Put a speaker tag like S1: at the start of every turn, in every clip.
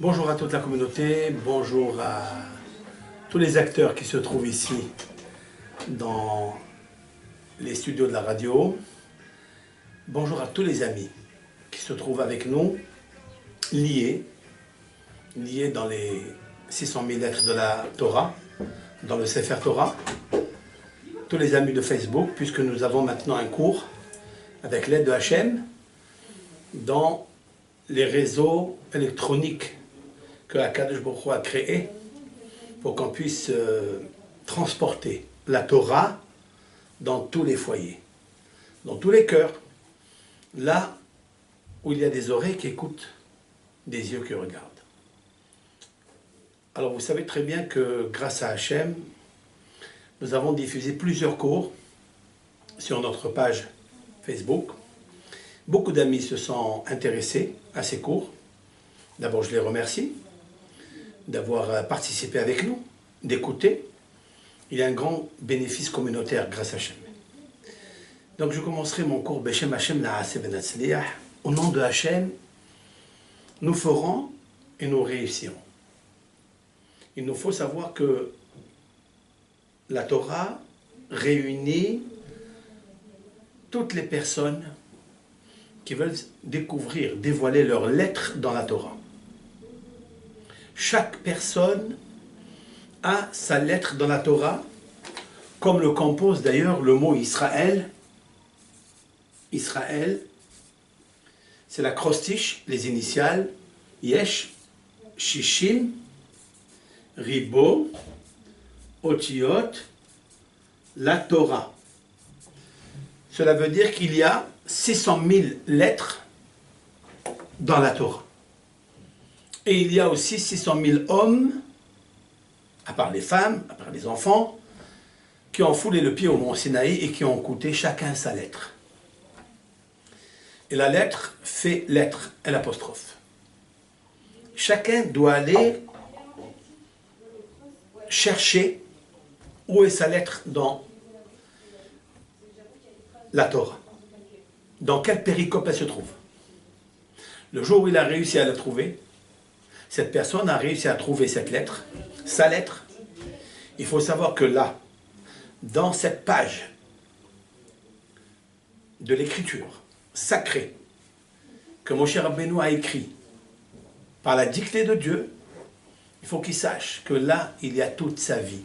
S1: Bonjour à toute la communauté, bonjour à tous les acteurs qui se trouvent ici dans les studios de la radio. Bonjour à tous les amis qui se trouvent avec nous, liés dans les 600 000 lettres de la Torah, dans le Sefer Torah. Tous les amis de Facebook, puisque nous avons maintenant un cours avec l'aide de Hachem dans les réseaux électroniques que Akadosh Baruch Hu a créés pour qu'on puisse transporter la Torah dans tous les foyers, dans tous les cœurs, là où il y a des oreilles qui écoutent, des yeux qui regardent. Alors vous savez très bien que grâce à Hachem, nous avons diffusé plusieurs cours sur notre page Facebook. Beaucoup d'amis se sont intéressés à ces cours. D'abord, je les remercie d'avoir participé avec nous, d'écouter. Il y a un grand bénéfice communautaire grâce à Hachem. Donc je commencerai mon cours Beshem Hachem Na'aseh V'Natzliach. Au nom de Hachem, nous ferons et nous réussirons. Il nous faut savoir que la Torah réunit toutes les personnes qui veulent découvrir, dévoiler leurs lettres dans la Torah. Chaque personne a sa lettre dans la Torah, comme le compose d'ailleurs le mot Israël. Israël, c'est l'acrostiche, les initiales, Yesh, Shishim, Ribo, Otiot, la Torah. Cela veut dire qu'il y a 600 000 lettres dans la Torah. Et il y a aussi 600 000 hommes, à part les femmes, à part les enfants, qui ont foulé le pied au mont Sinaï et qui ont écouté chacun sa lettre. Et la lettre fait lettre, l'apostrophe. Chacun doit aller chercher où est sa lettre dans la Torah. Dans quelle péricope elle se trouve. Le jour où il a réussi à la trouver, cette personne a réussi à trouver cette lettre, sa lettre. Il faut savoir que là, dans cette page de l'écriture sacrée que Moshe Rabbeinu a écrit par la dictée de Dieu, il faut qu'il sache que là, il y a toute sa vie.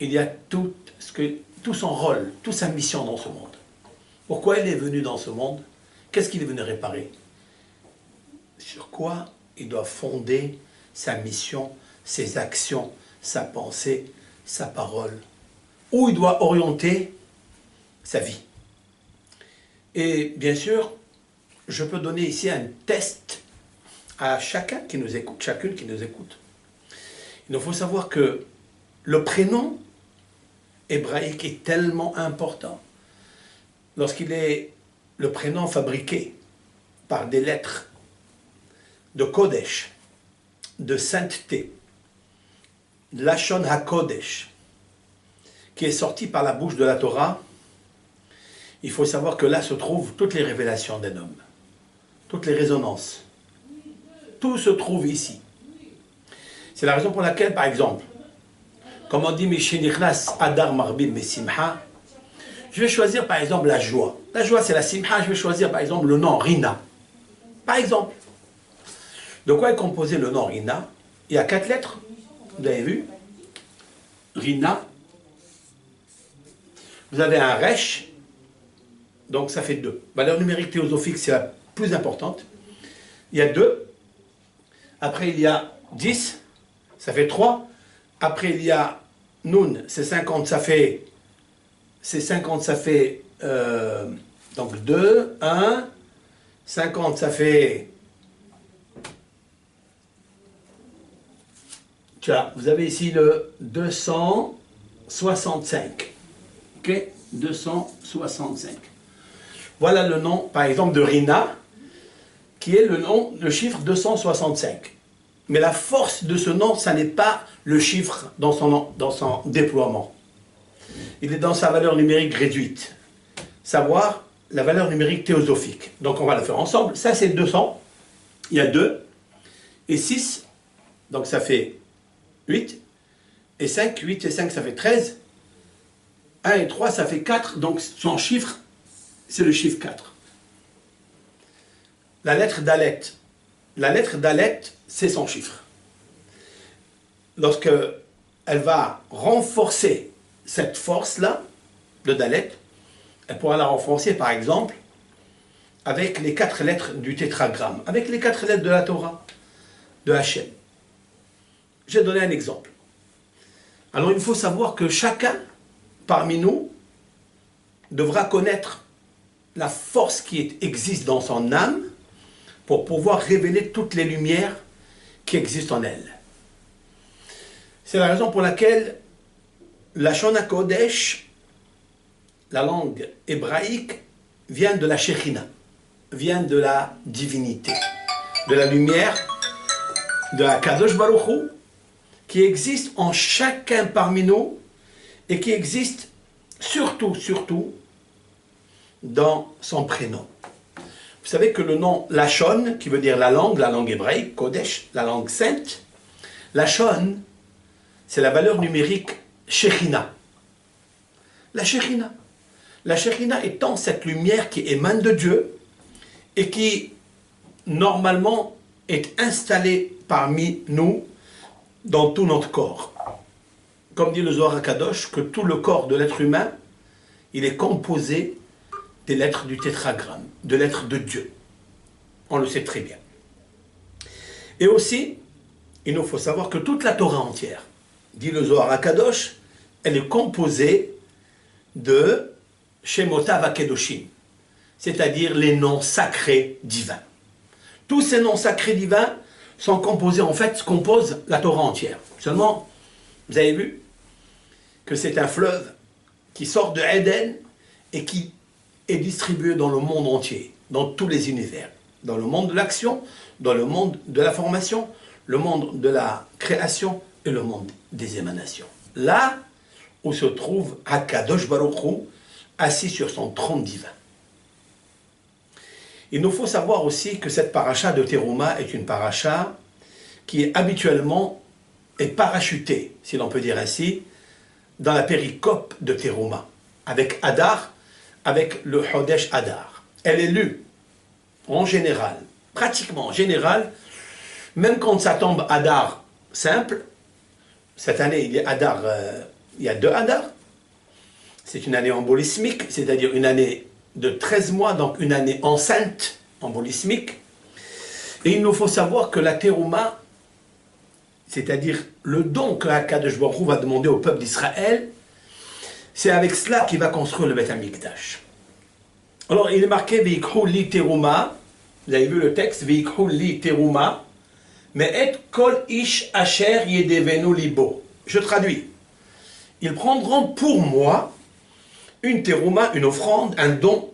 S1: Il y a tout son rôle, toute sa mission dans ce monde. Pourquoi il est venu dans ce monde? Qu'est-ce qu'il est venu réparer? Sur quoi il doit fonder sa mission, ses actions, sa pensée, sa parole? Où il doit orienter sa vie? Et bien sûr, je peux donner ici un test à chacun qui nous écoute, chacune qui nous écoute. Il faut savoir que le prénom hébraïque est tellement important. Lorsqu'il est le prénom fabriqué par des lettres de Kodesh, de sainteté, Lashon HaKodesh, qui est sorti par la bouche de la Torah, il faut savoir que là se trouvent toutes les révélations d'un homme, toutes les résonances. Tout se trouve ici. C'est la raison pour laquelle, par exemple, comme on dit, Mishenichnas Adar Marbim Mesimha, je vais choisir par exemple la joie. La joie c'est la simha, je vais choisir par exemple le nom Rina. Par exemple. De quoi est composé le nom Rina? Il y a 4 lettres, vous avez vu? Rina. Vous avez un Resh, donc ça fait 2. Valeur numérique théosophique, c'est la plus importante. Il y a 2. Après il y a 10, ça fait 3. Après il y a Nun, c'est 50, ça fait... C'est 50, ça fait donc 2, 1, 50, ça fait... Tiens, vous avez ici le 265. Ok, 265. Voilà le nom, par exemple, de Rina, qui est le chiffre 265. Mais la force de ce nom, ça n'est pas le chiffre dans son déploiement. Il est dans sa valeur numérique réduite. Savoir la valeur numérique théosophique. Donc on va la faire ensemble. Ça c'est 200. Il y a 2. et 6, donc ça fait 8, et 5, 8 et 5, ça fait 13, 1 et 3, ça fait 4, donc son chiffre, c'est le chiffre 4. La lettre Dalet, c'est son chiffre. Lorsque elle va renforcer cette force-là, de Dalet, elle pourra la renforcer, par exemple, avec les 4 lettres du tétragramme, avec les 4 lettres de la Torah, de Hachem. J'ai donné un exemple. Alors il faut savoir que chacun parmi nous devra connaître la force qui existe dans son âme pour pouvoir révéler toutes les lumières qui existent en elle. C'est la raison pour laquelle la Shona Kodesh, la langue hébraïque, vient de la Shekhinah, vient de la divinité, de la lumière, de la Kadosh Baruch Hu, qui existe en chacun parmi nous et qui existe surtout dans son prénom. Vous savez que le nom Lachon, qui veut dire la langue hébraïque, Kodesh, la langue sainte, Lachon, c'est la valeur numérique Shekhinah. La Shekhinah. La Shekhinah étant cette lumière qui émane de Dieu et qui, normalement, est installée parmi nous dans tout notre corps. Comme dit le Zohar HaKadosh, que tout le corps de l'être humain, il est composé des lettres du tétragramme, de lettres de Dieu. On le sait très bien. Et aussi, il nous faut savoir que toute la Torah entière, dit le Zohar HaKadosh, elle est composée de Shemotav HaKedoshim, c'est-à-dire les noms sacrés divins. Tous ces noms sacrés divins sont composés, en fait, composent la Torah entière. Seulement, vous avez vu que c'est un fleuve qui sort de Éden et qui est distribué dans le monde entier, dans tous les univers, dans le monde de l'action, dans le monde de la formation, le monde de la création et le monde des émanations. Là où se trouve Hakadosh Baruch Hu, assis sur son trône divin. Il nous faut savoir aussi que cette paracha de Teruma est une paracha qui est habituellement parachutée, si l'on peut dire ainsi, dans la péricope de Teruma, avec Adar, avec le Chodesh Adar. Elle est lue en général, pratiquement en général, même quand ça tombe Adar simple. Cette année, il y a 2 Adar. C'est une année embolismique, c'est-à-dire une année de 13 mois, donc une année enceinte, embolismique. Et il nous faut savoir que la Teruma, c'est-à-dire le don que Akadosh Baruch Hu va demander au peuple d'Israël, c'est avec cela qu'il va construire le Beth Amikdash. Alors il est marqué Veikhu li Teruma, vous avez vu le texte, Veikhu li Teruma, mais et kol ish asher yedevenu libo. Je traduis. Ils prendront pour moi une Teruma, une offrande, un don,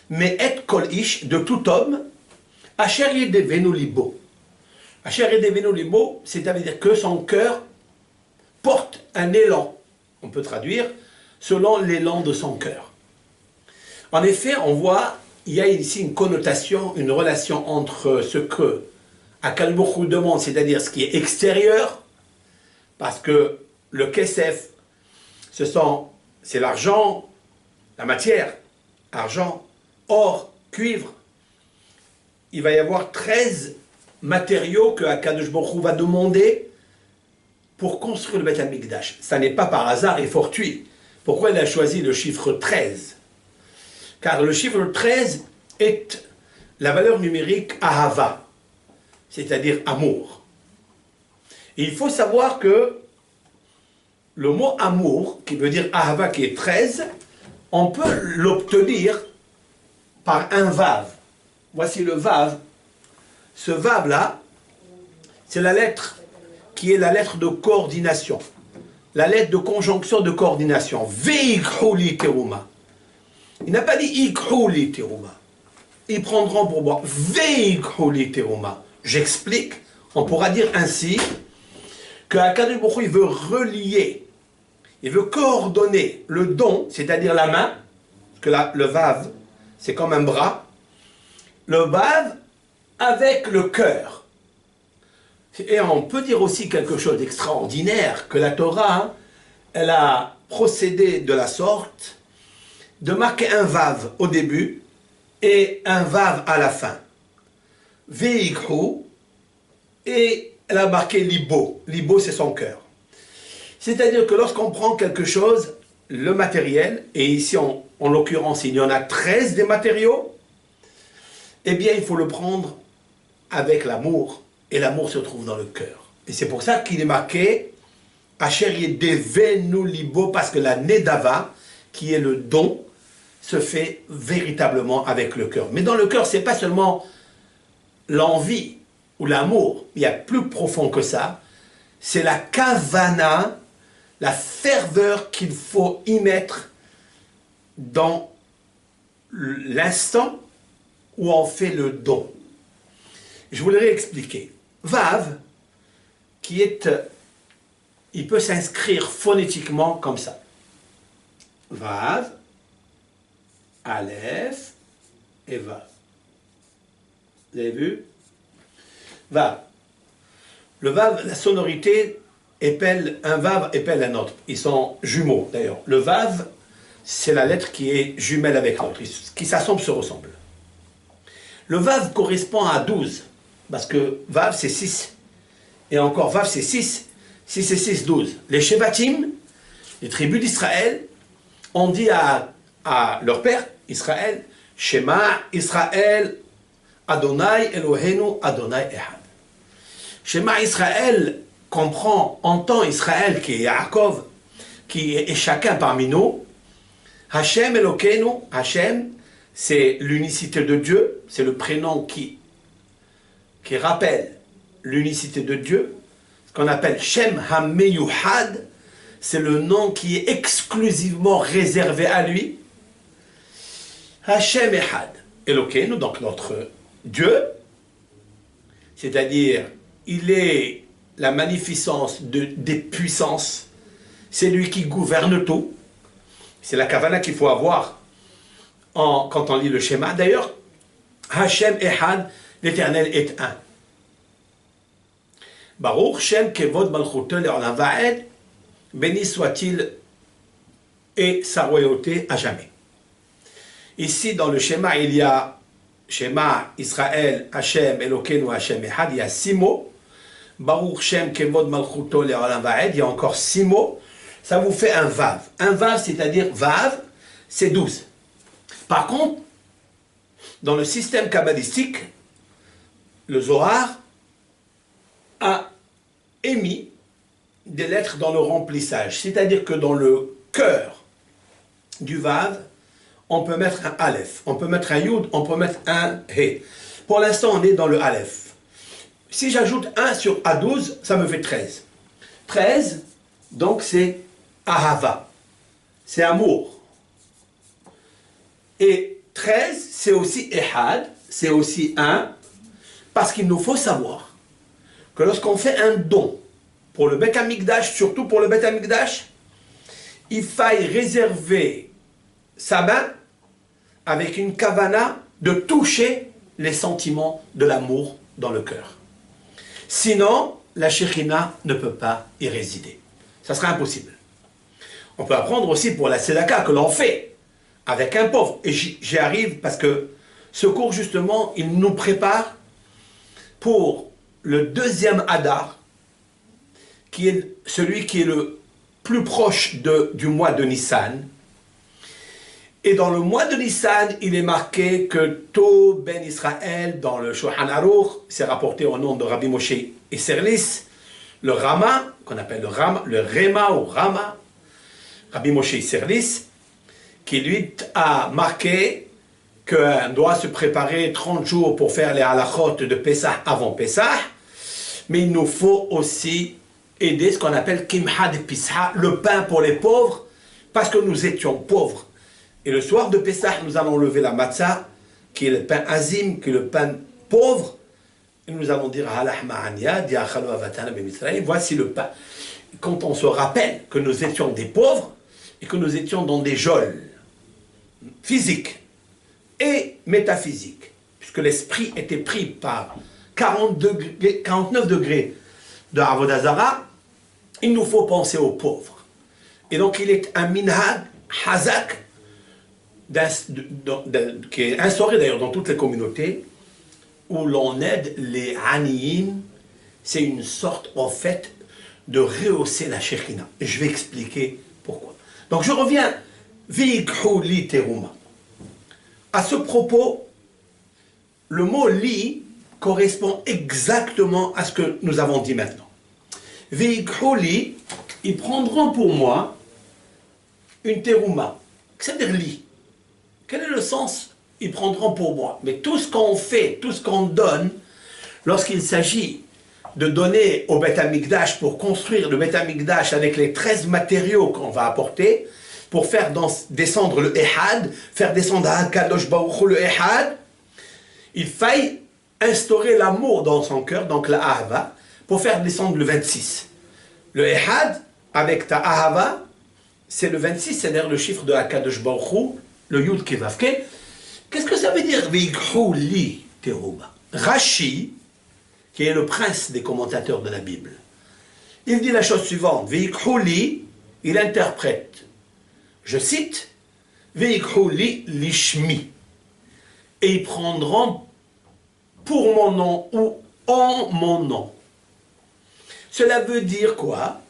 S1: mais et kol ish, de tout homme, asher yedevenu libo. Asher yedevenu libo, c'est-à-dire que son cœur porte un élan. On peut traduire selon l'élan de son cœur. En effet, on voit, il y a ici une connotation, une relation entre ce que Akadosh Baruch Hu demande, c'est-à-dire ce qui est extérieur, parce que le kesef, c'est l'argent, la matière, argent, or, cuivre. Il va y avoir 13 matériaux que Akadosh Baruch Hu va demander pour construire le Beth Amikdash. Ça n'est pas par hasard et fortuit. Pourquoi il a choisi le chiffre 13? Car le chiffre 13 est la valeur numérique Ahava, c'est-à-dire amour. Et il faut savoir que le mot amour, qui veut dire Ahava, qui est 13, on peut l'obtenir par un vav. Voici le vav. Ce vav-là, c'est la lettre qui est la lettre de coordination. La lettre de conjonction de coordination. Veikhu li teruma. Il n'a pas dit ikhu li teruma. Ils prendront pour moi. Veikhu li teruma. J'explique. On pourra dire ainsi que Akadosh Baruch Hu, il veut relier, il veut coordonner le don, c'est-à-dire la main, parce que le vav, c'est comme un bras, le vav avec le cœur. Et on peut dire aussi quelque chose d'extraordinaire, que la Torah, hein, elle a procédé de la sorte de marquer un vav au début et un vav à la fin. Veikhu, et elle a marqué libo. Libo, c'est son cœur. C'est-à-dire que lorsqu'on prend quelque chose, le matériel, et ici en l'occurrence il y en a 13 des matériaux, eh bien il faut le prendre avec l'amour, et l'amour se trouve dans le cœur. Et c'est pour ça qu'il est marqué Asher Yedevenu Libo, parce que la Nedava, qui est le don, se fait véritablement avec le cœur. Mais dans le cœur, c'est pas seulement l'envie ou l'amour, il y a plus profond que ça, c'est la kavana, la ferveur qu'il faut y mettre dans l'instant où on fait le don. Je voudrais expliquer. Vav, qui est, il peut s'inscrire phonétiquement comme ça. Vav, Aleph et Vav. Vous avez vu? Vav. Le Vav, la sonorité, un Vav épelle un autre. Ils sont jumeaux d'ailleurs. Le Vav, c'est la lettre qui est jumelle avec l'autre, qui s'assemblent, se ressemblent. Le Vav correspond à 12, parce que Vav c'est 6. Et encore Vav c'est 6. 6 et 6, 12. Les Shevatim, les tribus d'Israël, ont dit à leur père, Israël, Shema Israël, Adonai Eloheinu, Adonai Ehad. Shema Israël entend Israël qui est Yaakov, qui est chacun parmi nous. Hashem Elokeinu, Hashem, c'est l'unicité de Dieu, c'est le prénom qui rappelle l'unicité de Dieu. Ce qu'on appelle Shem HaMeyuhad, c'est le nom qui est exclusivement réservé à lui. Hashem Ehad, Elokeinu, donc notre Dieu, c'est-à-dire il est la magnificence des puissances, c'est lui qui gouverne tout. C'est la kavana qu'il faut avoir quand on lit le schéma. D'ailleurs, Hashem Ehad, l'Éternel est un. Baruch Shem Kevod Malchuto Le'olam Va'ed, béni soit-il et sa royauté à jamais. Ici, dans le schéma, il y a Shema Israël, Hashem Elokeinu, Hashem Ehad, il y a 6 mots. Baruch Shem Kevod Malchuto Le'olam Va'ed, il y a encore 6 mots. Ça vous fait un Vav. Un Vav, c'est-à-dire Vav, c'est 12. Par contre, dans le système kabbalistique, le Zohar a émis des lettres dans le remplissage. C'est-à-dire que dans le cœur du Vav, on peut mettre un Aleph, on peut mettre un Yud, on peut mettre un He. Pour l'instant, on est dans le Aleph. Si j'ajoute 1 sur A12, ça me fait 13. 13, donc c'est Ahava, c'est amour. Et 13, c'est aussi Ehad, c'est aussi 1, parce qu'il nous faut savoir que lorsqu'on fait un don pour le Beth Amikdash, surtout pour le Beth Amikdash, il faille réserver sa main avec une kavana de toucher les sentiments de l'amour dans le cœur. Sinon, la Shekhinah ne peut pas y résider. Ça sera impossible. On peut apprendre aussi pour la tzedaka que l'on fait avec un pauvre. Et j'y arrive parce que ce cours, justement, il nous prépare pour le deuxième Hadar, qui est celui qui est le plus proche du mois de Nissan. Et dans le mois de Nissan, il est marqué que tout Ben Israël, dans le Shulchan Aruch, c'est rapporté au nom de Rabbi Moshe et Serlis, le Rama, qu'on appelle le Rema ou Rama, Rabbi Moshe Serlis, qui lui a marqué qu'on doit se préparer 30 jours pour faire les halachot de Pessah avant Pessah, mais il nous faut aussi aider ce qu'on appelle Kimha de Pessah, le pain pour les pauvres, parce que nous étions pauvres. Et le soir de Pessah, nous allons lever la matzah, qui est le pain azim, qui est le pain pauvre, et nous allons dire voici le pain. Quand on se rappelle que nous étions des pauvres, et que nous étions dans des geôles physiques et métaphysiques, puisque l'esprit était pris par 49 degrés de Avodah Zarah, il nous faut penser aux pauvres. Et donc il est un minhag hazak qui est instauré d'ailleurs dans toutes les communautés où l'on aide les aniyim. C'est une sorte en fait de rehausser la Shekhina. Je vais expliquer pourquoi. Donc je reviens Veikhu li teruma. À ce propos, le mot li correspond exactement à ce que nous avons dit maintenant. Veikhu li, ils prendront pour moi une teruma, c'est-à-dire li. Quel est le sens? Ils prendront pour moi. Mais tout ce qu'on fait, tout ce qu'on donne, lorsqu'il s'agit de donner au Beth Amikdash pour construire le Beth Amikdash avec les 13 matériaux qu'on va apporter, pour faire descendre le Ehad, faire descendre à Kadosh Baruch Hu le Ehad, il faille instaurer l'amour dans son cœur, donc la Ahava, pour faire descendre le 26. Le Ehad, avec ta Ahava, c'est le 26, c'est-à-dire le chiffre de Akadosh Baruch Hu, le Yud Kevavke. Qu'est-ce que ça veut dire Veikhu li teruma? Rashi, qui est le prince des commentateurs de la Bible, il dit la chose suivante. Veikhu li, il interprète, je cite, Veikhu li lishmi. Et ils prendront pour mon nom ou en mon nom. Cela veut dire quoi?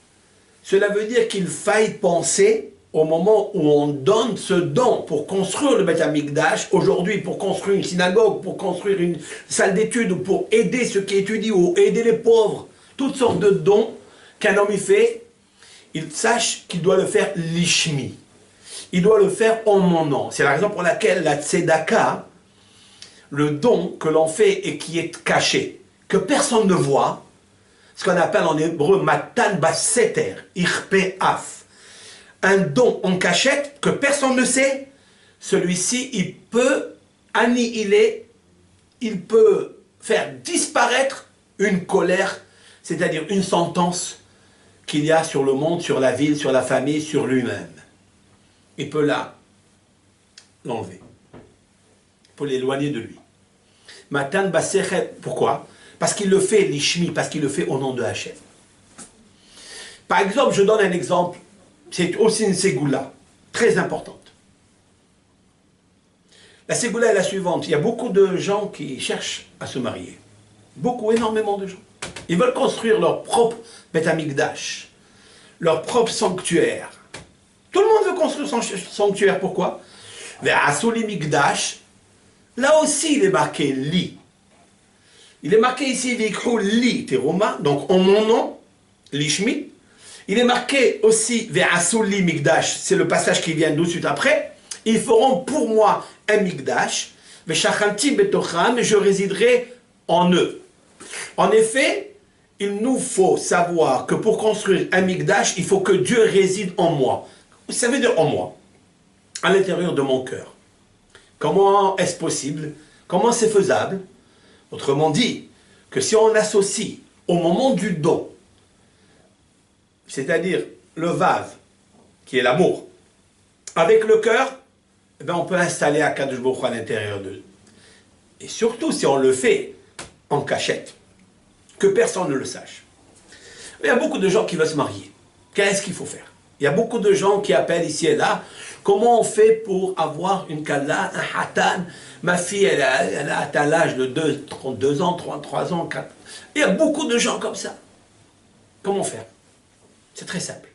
S1: Cela veut dire qu'il faille penser au moment où on donne ce don pour construire le Beth Amikdash, aujourd'hui pour construire une synagogue, pour construire une salle d'études, ou pour aider ceux qui étudient, ou aider les pauvres, toutes sortes de dons qu'un homme y fait, il sache qu'il doit le faire lishmi. Il doit le faire en mon nom. C'est la raison pour laquelle la tzedaka, le don que l'on fait et qui est caché, que personne ne voit, ce qu'on appelle en hébreu matan baseter, irpe af, un don en cachette que personne ne sait, celui-ci, il peut annihiler, il peut faire disparaître une colère, c'est-à-dire une sentence qu'il y a sur le monde, sur la ville, sur la famille, sur lui-même. Il peut l'enlever. Il peut l'éloigner de lui. Matan basecher, pourquoi? Parce qu'il le fait l'ishmi, parce qu'il le fait au nom de Hachem. Par exemple, je donne un exemple. C'est aussi une ségoula, très importante. La ségoula est la suivante. Il y a beaucoup de gens qui cherchent à se marier. Beaucoup, énormément de gens. Ils veulent construire leur propre Beth Amikdash, leur propre sanctuaire. Tout le monde veut construire son sanctuaire. Pourquoi? Vers Asuli Mikdash, là aussi il est marqué li. Il est marqué ici, Veikhu li teruma, donc en mon nom, lishmi. Il est marqué aussi Ve'asuli Mikdash, c'est le passage qui vient tout de suite après. Ils feront pour moi un Mikdash, Ve'shachanti betocham, et je résiderai en eux. En effet, il nous faut savoir que pour construire un Mikdash, il faut que Dieu réside en moi. Ça veut dire en moi, à l'intérieur de mon cœur. Comment est-ce possible? Comment c'est faisable? Autrement dit, que si on associe au moment du don, c'est-à-dire le vav, qui est l'amour, avec le cœur, eh bien on peut installer Akadosh Baruch Hu à l'intérieur d'eux. Et surtout si on le fait en cachette, que personne ne le sache. Il y a beaucoup de gens qui veulent se marier. Qu'est-ce qu'il faut faire? Il y a beaucoup de gens qui appellent ici et là, comment on fait pour avoir une kala, un hatan? Ma fille, elle a atteint l'âge de 32 ans, 33 ans, 4. Il y a beaucoup de gens comme ça. Comment faire? C'est très simple.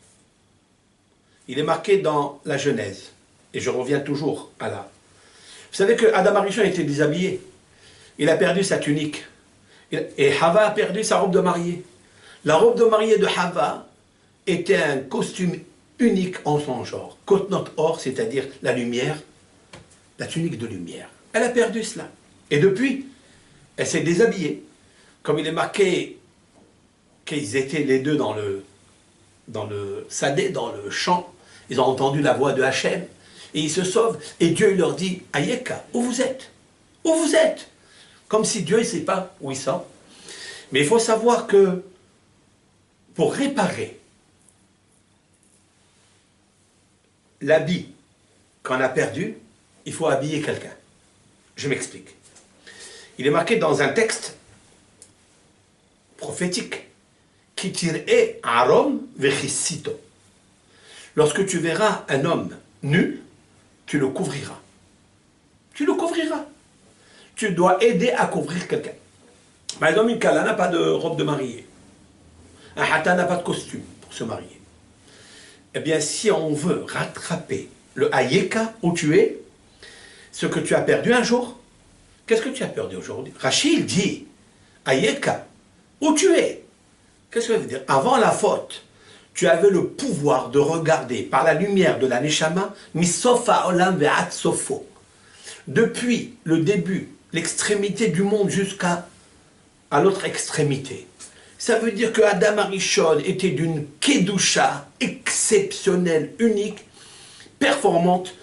S1: Il est marqué dans la Genèse, et je reviens toujours à là. Vous savez que Adam Arishon était déshabillé. Il a perdu sa tunique. Et Hava a perdu sa robe de mariée. La robe de mariée de Hava était un costume unique en son genre. Kotnot or, c'est-à-dire la lumière, la tunique de lumière. Elle a perdu cela. Et depuis, elle s'est déshabillée. Comme il est marqué qu'ils étaient les deux dans le sadé, dans le champ, ils ont entendu la voix de Hachem, et ils se sauvent, et Dieu leur dit, Ayeka, où vous êtes? Où vous êtes? Comme si Dieu ne sait pas où ils sont. Mais il faut savoir que, pour réparer l'habit qu'on a perdu, il faut habiller quelqu'un. Je m'explique. Il est marqué dans un texte prophétique. Kitir'e arom vechisito. Lorsque tu verras un homme nu, tu le couvriras. Tu le couvriras. Tu dois aider à couvrir quelqu'un. Par exemple, une kala n'a pas de robe de mariée. Un hata n'a pas de costume pour se marier. Eh bien, si on veut rattraper le ayeka où tu es, ce que tu as perdu un jour, qu'est-ce que tu as perdu aujourd'hui? Rachid dit, ayeka, où tu es? Qu'est-ce que ça veut dire? Avant la faute, tu avais le pouvoir de regarder par la lumière de la Neshama, misofa olam ve'at sofo. Depuis le début, l'extrémité du monde jusqu'à l'autre extrémité. Ça veut dire que Adam Arishon était d'une kedusha exceptionnelle, unique, performante.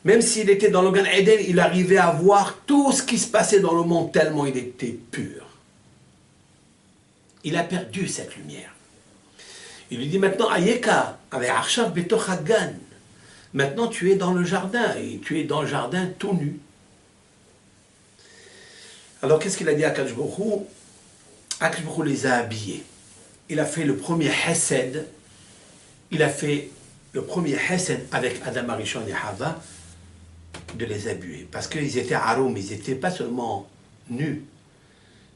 S1: Même s'il était dans le Gan Eden, il arrivait à voir tout ce qui se passait dans le monde tellement il était pur. Il a perdu cette lumière. Il lui dit maintenant, Ayeka, avec Arshav Betoch Hagan. Maintenant tu es dans le jardin, et tu es dans le jardin tout nu. Alors qu'est-ce qu'il a dit à Akadosh Baruch Hu? Akadosh Baruch Hu les a habillés. Il a fait le premier Hesed. Il a fait le premier Hesed avec Adam Arishon et Hava de les habiller. Parce qu'ils étaient aroum, ils n'étaient pas seulement nus,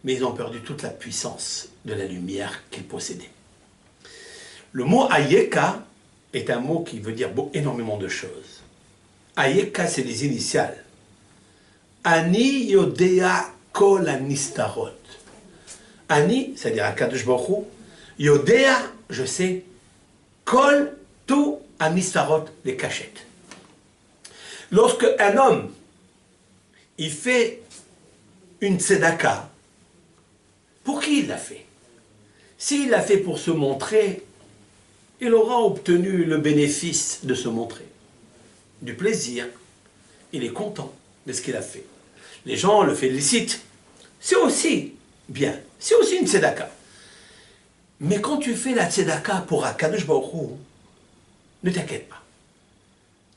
S1: mais ils ont perdu toute la puissance de la lumière qu'ils possédaient. Le mot Ayeka est un mot qui veut dire énormément de choses. Ayeka, c'est les initiales. Ani Yodea Kol Anistarot. Ani, c'est-à-dire Akadosh Baruch Hu, Yodea, je sais, Kol, tout Anistarot, les cachettes. Lorsque un homme, il fait une tzedaka, pour qui il l'a fait? S'il l'a fait pour se montrer, il aura obtenu le bénéfice de se montrer, du plaisir. Il est content de ce qu'il a fait. Les gens le félicitent. C'est aussi bien. C'est aussi une tzedaka. Mais quand tu fais la tzedaka pour Akadosh Baruch Hu, ne t'inquiète pas.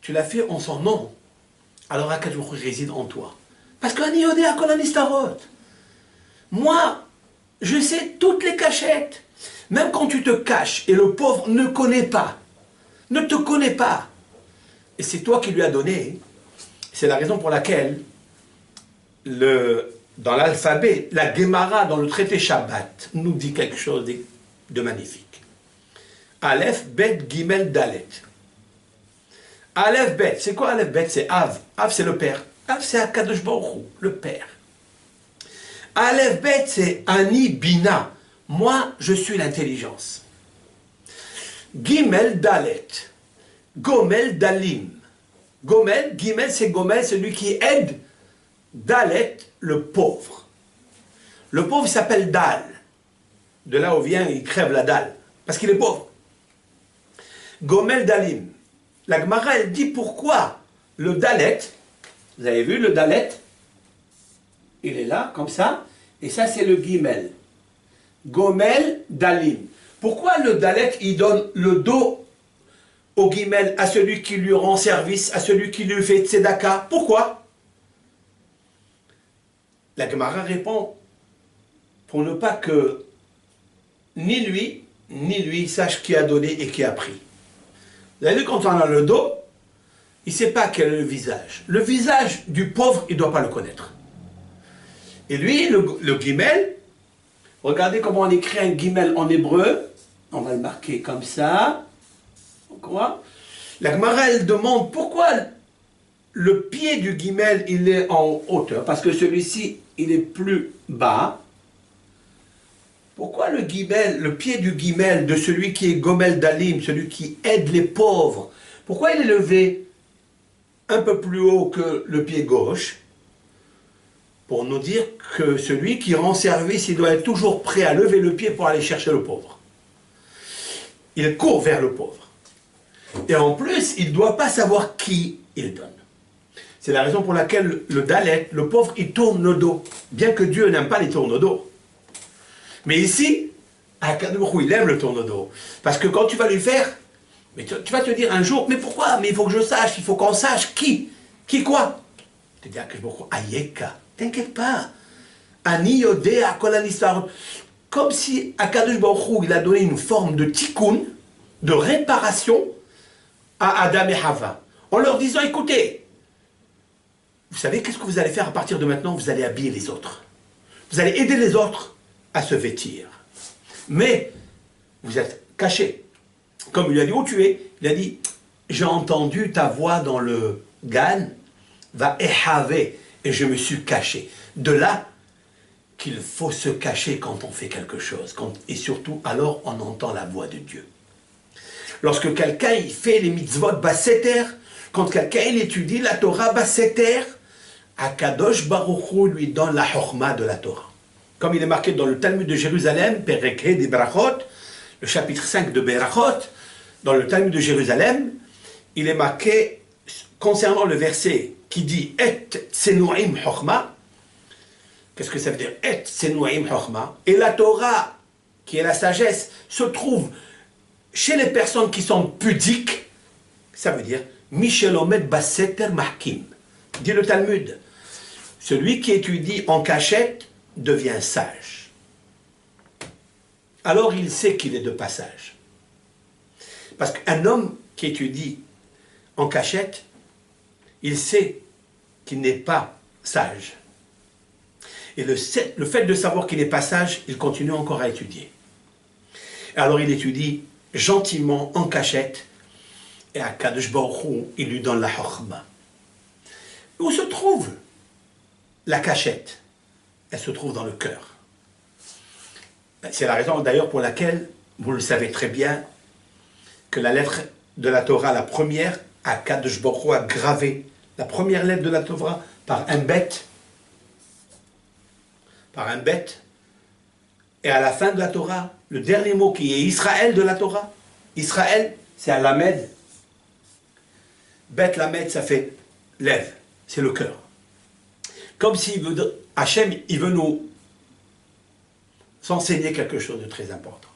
S1: Tu l'as fait en son nom. Alors Akadosh Baruch Hu réside en toi. Parce que Ani Yodea Kol Anistarot. Moi, je sais toutes les cachettes. Même quand tu te caches et le pauvre ne connaît pas, ne te connaît pas, et c'est toi qui lui as donné, c'est la raison pour laquelle dans l'alphabet, la Gemara dans le traité Shabbat nous dit quelque chose de magnifique. Aleph, Bet, Gimel, Dalet. Aleph, Bet, c'est quoi Aleph, Bet? C'est Av. Av, c'est le père. Av, c'est Akadosh Baruch Hu, le père. Aleph, Bet, c'est Ani, Bina. Moi, je suis l'intelligence. Gimel, Dalet. Gomel, Dalim. Gomel, Gimel, c'est Gomel, celui qui aide. Dalet, le pauvre. Le pauvre, il s'appelle Dal. De là où vient, il crève la dalle. Parce qu'il est pauvre. Gomel, Dalim. La Gemara, elle dit pourquoi le Dalet, vous avez vu le Dalet? Il est là, comme ça. Et ça, c'est le Gimel. Gomel, Dalim. Pourquoi le Dalet, il donne le dos au Gimel, à celui qui lui rend service, à celui qui lui fait tzedaka? Pourquoi? La Gemara répond, pour ne pas que ni lui sache qui a donné et qui a pris. Vous avez vu, quand on a le dos, il ne sait pas quel est le visage. Le visage du pauvre, il ne doit pas le connaître. Et lui, le Gimel, regardez comment on écrit un Gimel en hébreu. On va le marquer comme ça. On croit. La Gemara, elle demande pourquoi le pied du Gimel, il est en hauteur. Parce que celui-ci, il est plus bas. Pourquoi le pied du Gimel, de celui qui est Gomel Dalim, celui qui aide les pauvres, pourquoi il est levé un peu plus haut que le pied gauche? Pour nous dire que celui qui rend service, il doit être toujours prêt à lever le pied pour aller chercher le pauvre. Il court vers le pauvre. Et en plus, il ne doit pas savoir qui il donne. C'est la raison pour laquelle le Dalet, le pauvre, il tourne le dos. Bien que Dieu n'aime pas les tourne-dos. Mais ici, Akadosh Baruch Hu, il aime le tourne-dos. Parce que quand tu vas lui faire, mais tu vas te dire un jour, mais pourquoi? Mais il faut que je sache, il faut qu'on sache qui. Qui quoi? Tu dis Akadosh Baruch Hu, Ayeka. T'inquiète pas. Ani Yodea Kol Anistarot. comme si Akadosh Baruch Hu, il a donné une forme de tikkun, de réparation à Adam et Hava, en leur disant, écoutez, vous savez qu'est-ce que vous allez faire à partir de maintenant? Vous allez habiller les autres. Vous allez aider les autres à se vêtir. Mais vous êtes cachés. Comme il lui a dit, où tu es? Il a dit, j'ai entendu ta voix dans le Gan, va éhavé, et je me suis caché. De là qu'il faut se cacher quand on fait quelque chose. Et surtout, alors on entend la voix de Dieu. Lorsque quelqu'un il fait les mitzvot basseter, quand quelqu'un il étudie la Torah basseter, Akadosh Baruch Hu lui donne la chokma de la Torah. Comme il est marqué dans le Talmud de Jérusalem, Perek He des Berachot, le chapitre 5 de Berachot, dans le Talmud de Jérusalem, il est marqué concernant le verset qui dit Et tsenuim chokma. Qu'est-ce que ça veut dire Et tsenuim chokma. Et la Torah, qui est la sagesse, se trouve chez les personnes qui sont pudiques. Ça veut dire Michelomet Basseter Mahkim. Dit le Talmud. Celui qui étudie en cachette devient sage. Alors il sait qu'il est de passage. Parce qu'un homme qui étudie en cachette, il sait qu'il n'est pas sage. Et le fait de savoir qu'il n'est pas sage, il continue encore à étudier. Alors il étudie gentiment en cachette, et à Kadosh Baruch Hu, il lui donne la chokma. Où se trouve la cachette? Elle se trouve dans le cœur. C'est la raison d'ailleurs pour laquelle, vous le savez très bien, que la lettre de la Torah, la première, Akadosh Baruch Hu a gravé la première lettre de la Torah par un bête. Par un bête. Et à la fin de la Torah, le dernier mot qui est Israël de la Torah. Israël, c'est un lamed. Bête lamed, ça fait lève. C'est le cœur. Comme s'il veut, Hachem, il veut nous enseigner quelque chose de très important.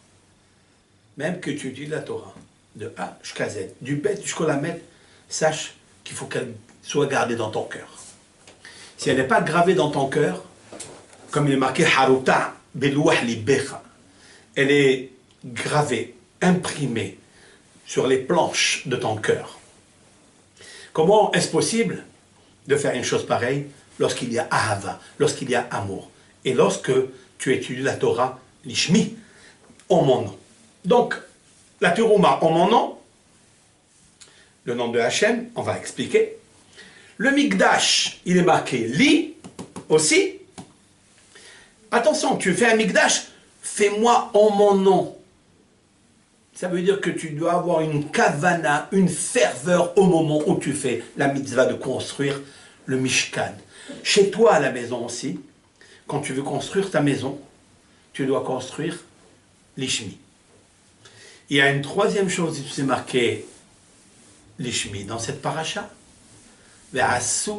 S1: Même que tu dis la Torah, de A jusqu'à Z, du bête jusqu'au lamed, sache qu'il faut qu'elle soit gardée dans ton cœur. Si elle n'est pas gravée dans ton cœur, comme il est marqué Haruta belouah libecha, elle est gravée, imprimée sur les planches de ton cœur. Comment est-ce possible de faire une chose pareille lorsqu'il y a ahava, lorsqu'il y a amour, et lorsque tu étudies la Torah, l'ishmi, en mon nom. Donc, la terouma en mon nom, le nom de Hachem, on va expliquer. Le mikdash, il est marqué li aussi. Attention, tu fais un mikdash, fais-moi en mon nom. Ça veut dire que tu dois avoir une kavana, une ferveur au moment où tu fais la mitzvah de construire le mishkan. Chez toi à la maison aussi, quand tu veux construire ta maison, tu dois construire l'ishmi. Il y a une troisième chose, c'est marqué l'ishmi dans cette paracha. Ve'asu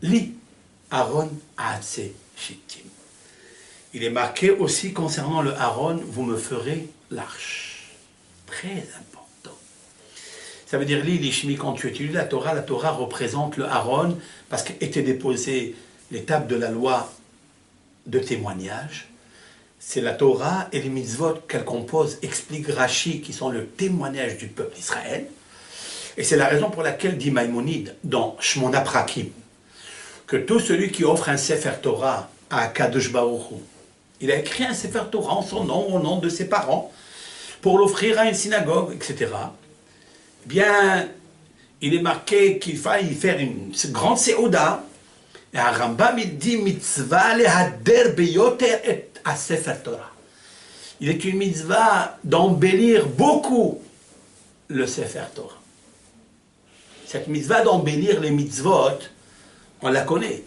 S1: li Aaron ha'atse shittim. Il est marqué aussi concernant le Aaron, vous me ferez l'arche. Très important. Ça veut dire, l'ishmi, quand tu étudies la Torah représente le Aaron, parce qu'étaient déposées les tables de la loi de témoignage. C'est la Torah et les mitzvot qu'elle compose, explique Rashi, qui sont le témoignage du peuple d'Israël. Et c'est la raison pour laquelle dit Maïmonide dans Shmon HaPrakim, que tout celui qui offre un Sefer Torah à Kadosh Baruch Hu, il a écrit un Sefer Torah en son nom, au nom de ses parents, pour l'offrir à une synagogue, etc. Eh bien, il est marqué qu'il faille faire une grande séouda. Et à Rambam, il dit mitzvah lehader beyoter et à Sefer Torah. Il est une mitzvah d'embellir beaucoup le Sefer Torah. Cette mitzvah d'embellir les mitzvot, on la connaît.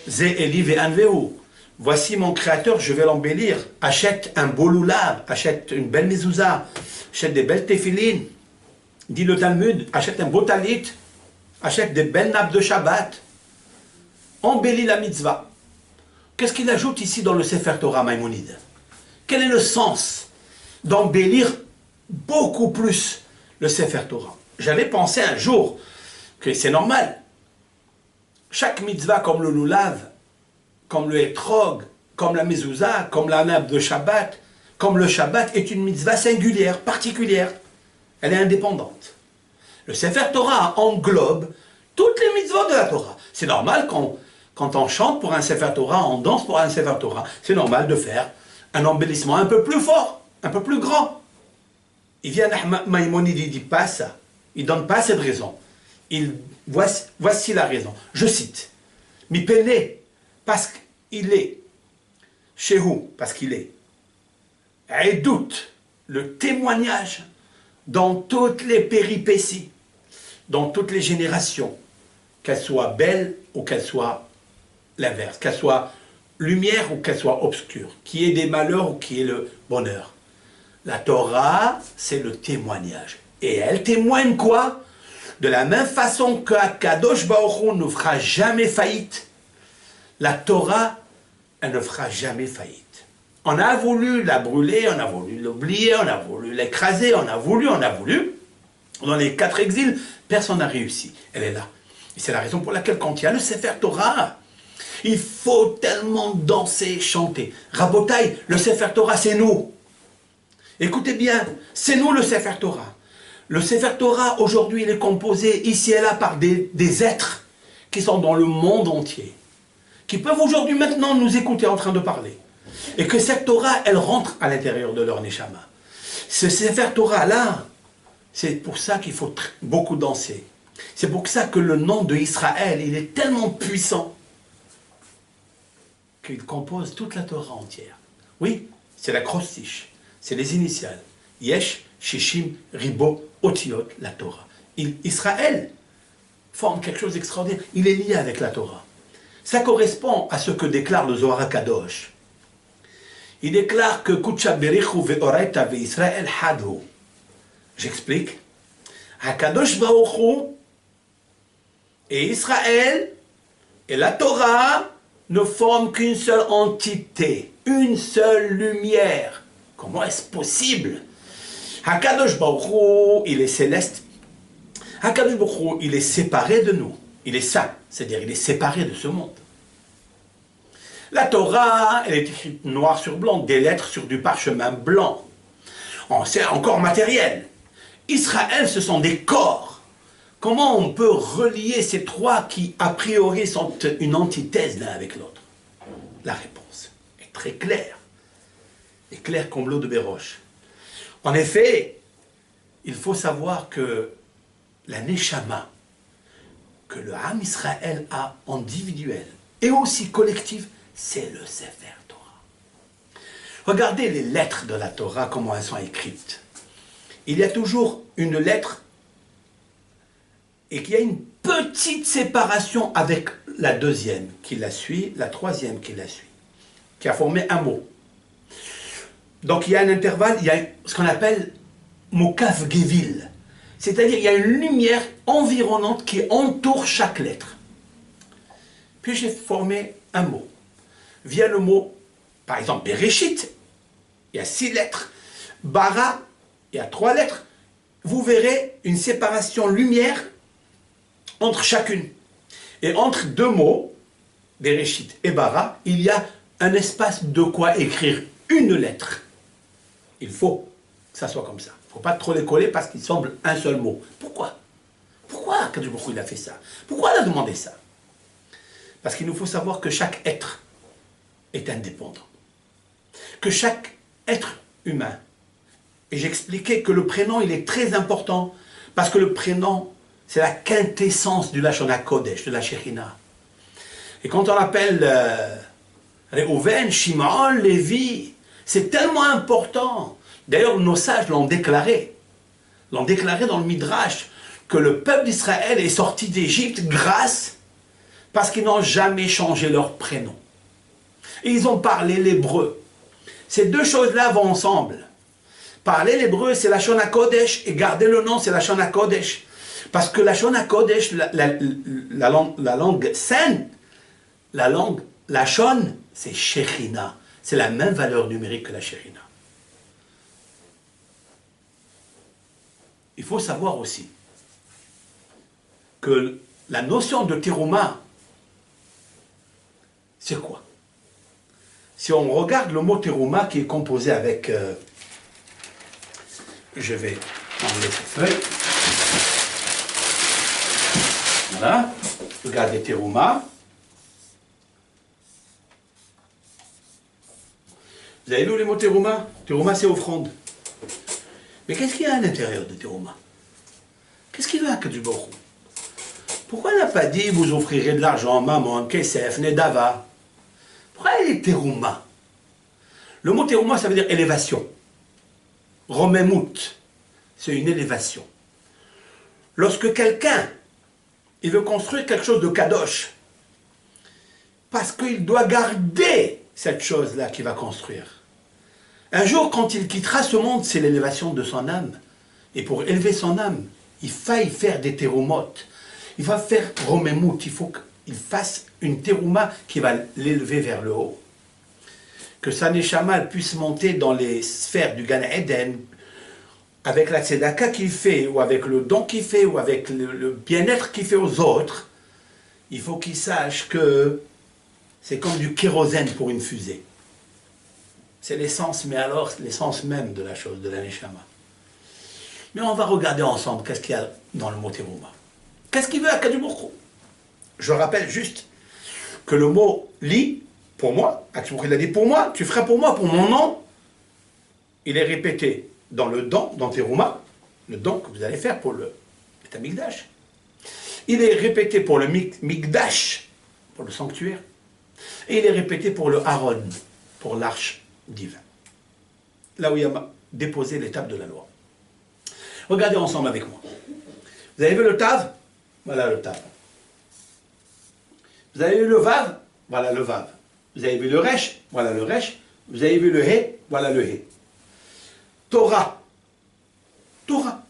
S1: Ze Eli ve'anvehu. Voici mon créateur, je vais l'embellir. Achète un beau loulav, achète une belle mezouza, achète des belles téphilines. Dit le Talmud, achète un beau talit, achète des belles nappes de Shabbat. Embellis la mitzvah. Qu'est-ce qu'il ajoute ici dans le Sefer Torah Maïmonide? Quel est le sens d'embellir beaucoup plus le Sefer Torah? J'avais pensé un jour que c'est normal. Chaque mitzvah comme le loulav, comme le hétrog, comme la mezouza, comme la nappe de Shabbat, comme le Shabbat est une mitzvah singulière, particulière. Elle est indépendante. Le Sefer Torah englobe toutes les mitzvot de la Torah. C'est normal quand on chante pour un Sefer Torah, on danse pour un Sefer Torah, c'est normal de faire un embellissement un peu plus fort, un peu plus grand. Il vient Maïmonide, il ne dit pas ça. Il ne donne pas cette raison. Voici la raison. Je cite. Mipene, parce qu'il est. Shehu, parce qu'il est. Edout, le témoignage dans toutes les péripéties, dans toutes les générations, qu'elles soient belles ou qu'elles soient l'inverse, qu'elles soient lumière ou qu'elles soient obscures, qu'il y ait des malheurs ou qu'il y ait le bonheur. La Torah, c'est le témoignage. Et elle témoigne quoi? De la même façon qu'Akadosh Baruch Hu ne fera jamais faillite, la Torah, elle ne fera jamais faillite. On a voulu la brûler, on a voulu l'oublier, on a voulu l'écraser, on a voulu. Dans les 4 exils, personne n'a réussi. Elle est là. Et c'est la raison pour laquelle quand il y a le Sefer Torah, il faut tellement danser, chanter. Rabotaï, le Sefer Torah, c'est nous. Écoutez bien, c'est nous le Sefer Torah. Le Sefer Torah, aujourd'hui, il est composé ici et là par des êtres qui sont dans le monde entier, qui peuvent aujourd'hui, maintenant, nous écouter en train de parler. Et que cette Torah, elle rentre à l'intérieur de leur Neshama. Ce Sefer Torah-là, c'est pour ça qu'il faut beaucoup danser. C'est pour ça que le nom de Israël, il est tellement puissant qu'il compose toute la Torah entière. Oui, c'est l'acrostiche, c'est les initiales. Yesh, Shishim, Ribo, Otiot, la Torah. Israël forme quelque chose d'extraordinaire. Il est lié avec la Torah. Ça correspond à ce que déclare le Zohar HaKadosh. Il déclare que Kutsha Berichu ve'oraita ve'Israël hadhu. J'explique. HaKadosh Baruch Hu et Israël et la Torah ne forment qu'une seule entité, une seule lumière. Comment est-ce possible? HaKadosh Baruch Hu, il est céleste. HaKadosh Baruch Hu, il est séparé de nous. Il est saint, c'est-à-dire il est séparé de ce monde. La Torah, elle est écrite noir sur blanc, des lettres sur du parchemin blanc. C'est encore matériel. Israël, ce sont des corps. Comment on peut relier ces trois qui, a priori, sont une antithèse l'un avec l'autre? La réponse est très claire. Et claire comme l'eau de Béroche. En effet, il faut savoir que la Neshama, que le Ham Israël a individuel et aussi collectif, c'est le Sefer Torah. Regardez les lettres de la Torah, comment elles sont écrites. Il y a toujours une lettre et qu'il y a une petite séparation avec la deuxième qui la suit, la troisième qui la suit, qui a formé un mot. Donc il y a un intervalle, il y a ce qu'on appelle Mokaf Gevil, c'est-à-dire il y a une lumière environnante qui entoure chaque lettre. Puis j'ai formé un mot. Via le mot, par exemple, Bereshit, il y a 6 lettres. Bara, il y a 3 lettres. Vous verrez une séparation lumière entre chacune. Et entre 2 mots, Bereshit et Bara, il y a un espace de quoi écrire une lettre. Il faut que ça soit comme ça. Il ne faut pas trop les coller parce qu'il semble un seul mot. Pourquoi? Pourquoi Kadosh Baruch Hu, il a fait ça? Pourquoi il a demandé ça? Parce qu'il nous faut savoir que chaque être est indépendant. Que chaque être humain, et j'expliquais que le prénom, il est très important, parce que le prénom, c'est la quintessence du Lashon HaKodesh, de la Shekhinah. Et quand on appelle Reuven, Shimon, Lévi, c'est tellement important. D'ailleurs, nos sages l'ont déclaré dans le Midrash, que le peuple d'Israël est sorti d'Égypte grâce, parce qu'ils n'ont jamais changé leur prénom. Et ils ont parlé l'hébreu. Ces deux choses-là vont ensemble. Parler l'hébreu, c'est la Lashon HaKodesh, et garder le nom, c'est la Lashon HaKodesh. Parce que la Lashon HaKodesh, la langue sainte, la langue Lashon, c'est Shekhinah. C'est la même valeur numérique que la Shekhinah. Il faut savoir aussi que la notion de Terouma, c'est quoi? Si on regarde le mot terouma qui est composé avec... je vais enlever cette feuille. Voilà. Regardez terouma. Vous avez vu les mots terouma? Terouma, c'est offrande. Mais qu'est-ce qu'il y a à l'intérieur de terouma? Qu'est-ce qu'il veut à Kadosh Baruch Hu? Pourquoi il n'a pas dit vous offrirez de l'argent, maman, kesef, nedava? Pourquoi il est terouma? Le mot terouma, ça veut dire élévation. Romemout, c'est une élévation. Lorsque quelqu'un, il veut construire quelque chose de kadosh, parce qu'il doit garder cette chose-là qu'il va construire. Un jour, quand il quittera ce monde, c'est l'élévation de son âme. Et pour élever son âme, il faille faire des terumotes. Il va faire romemout, il faut qu'il fasse une terouma qui va l'élever vers le haut. Que sa neshama puisse monter dans les sphères du Gan Eden, avec la tzedaka qu'il fait, ou avec le don qu'il fait, ou avec le bien-être qu'il fait aux autres. Il faut qu'il sache que c'est comme du kérosène pour une fusée. C'est l'essence, mais alors l'essence même de la chose, de la neshama. Mais on va regarder ensemble qu'est-ce qu'il y a dans le mot terouma. Qu'est-ce qu'il veut à Kadosh Baruch Hu? Je rappelle juste que le mot li, pour moi, Kadosh Baruch Hu, il a dit pour moi, tu feras pour moi, pour mon nom, il est répété dans le don, dans terouma, le don que vous allez faire pour le Mikdash. Il est répété pour le Mikdash, pour le sanctuaire, et il est répété pour le Aaron, pour l'arche divine. Là où il y a déposé l'étape de la loi. Regardez ensemble avec moi. Vous avez vu le Tav? Voilà le Tav. Vous avez vu le Vav? Voilà le Vav. Vous avez vu le Resh? Voilà le Resh. Vous avez vu le He? Voilà le He. Torah. Torah.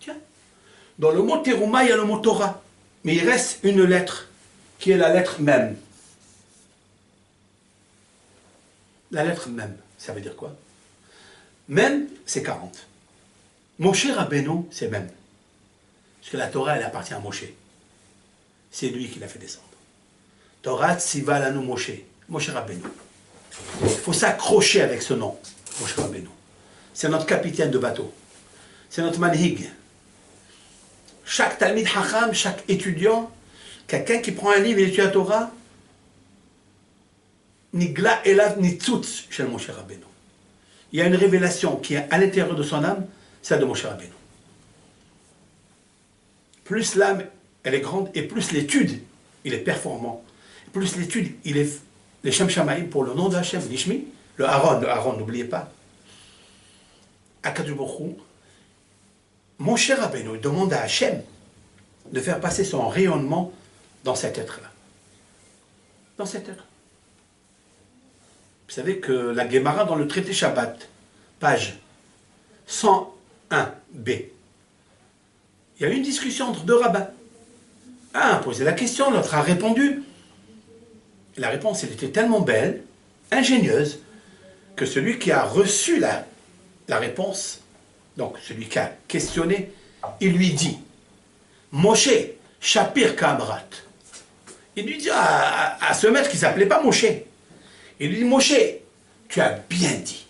S1: Tiens. Dans le mot terouma, il y a le mot Torah. Mais il reste une lettre, qui est la lettre même. La lettre même, ça veut dire quoi? Même, c'est 40. Moshe Rabbeinu, c'est même. Parce que la Torah, elle appartient à Moshe. C'est lui qui l'a fait descendre. Torah Tziva Lanu Moshe. Moshe Rabbeinu. Il faut s'accrocher avec ce nom, Moshe Rabbeinu. C'est notre capitaine de bateau. C'est notre manhig. Chaque Talmid Hacham, chaque étudiant, quelqu'un qui prend un livre et étudie la Torah, Nigla Elav Nitzutz chez Moshe Rabbeinu. Il y a une révélation qui est à l'intérieur de son âme, celle de Moshe Rabbeinu. Plus l'âme, elle est grande, et plus l'étude, il est performant. Plus l'étude, il est les Shem Shamaim pour le nom de Hachem, l'Ishmi, le Aaron, n'oubliez pas. À Kadosh Baruch Hu, Moshe Rabbeinu demande à Hachem de faire passer son rayonnement dans cet être-là. Dans cet être. Vous savez que la Gemara dans le traité Shabbat, page 101b, il y a eu une discussion entre deux rabbins. Un a posé la question, l'autre a répondu. Et la réponse, elle était tellement belle, ingénieuse, que celui qui a reçu la réponse, donc celui qui a questionné, il lui dit, Moshe, Shapir Kamrat. Il lui dit à ce maître qui ne s'appelait pas Moshe. Il lui dit, Moshe, tu as bien dit.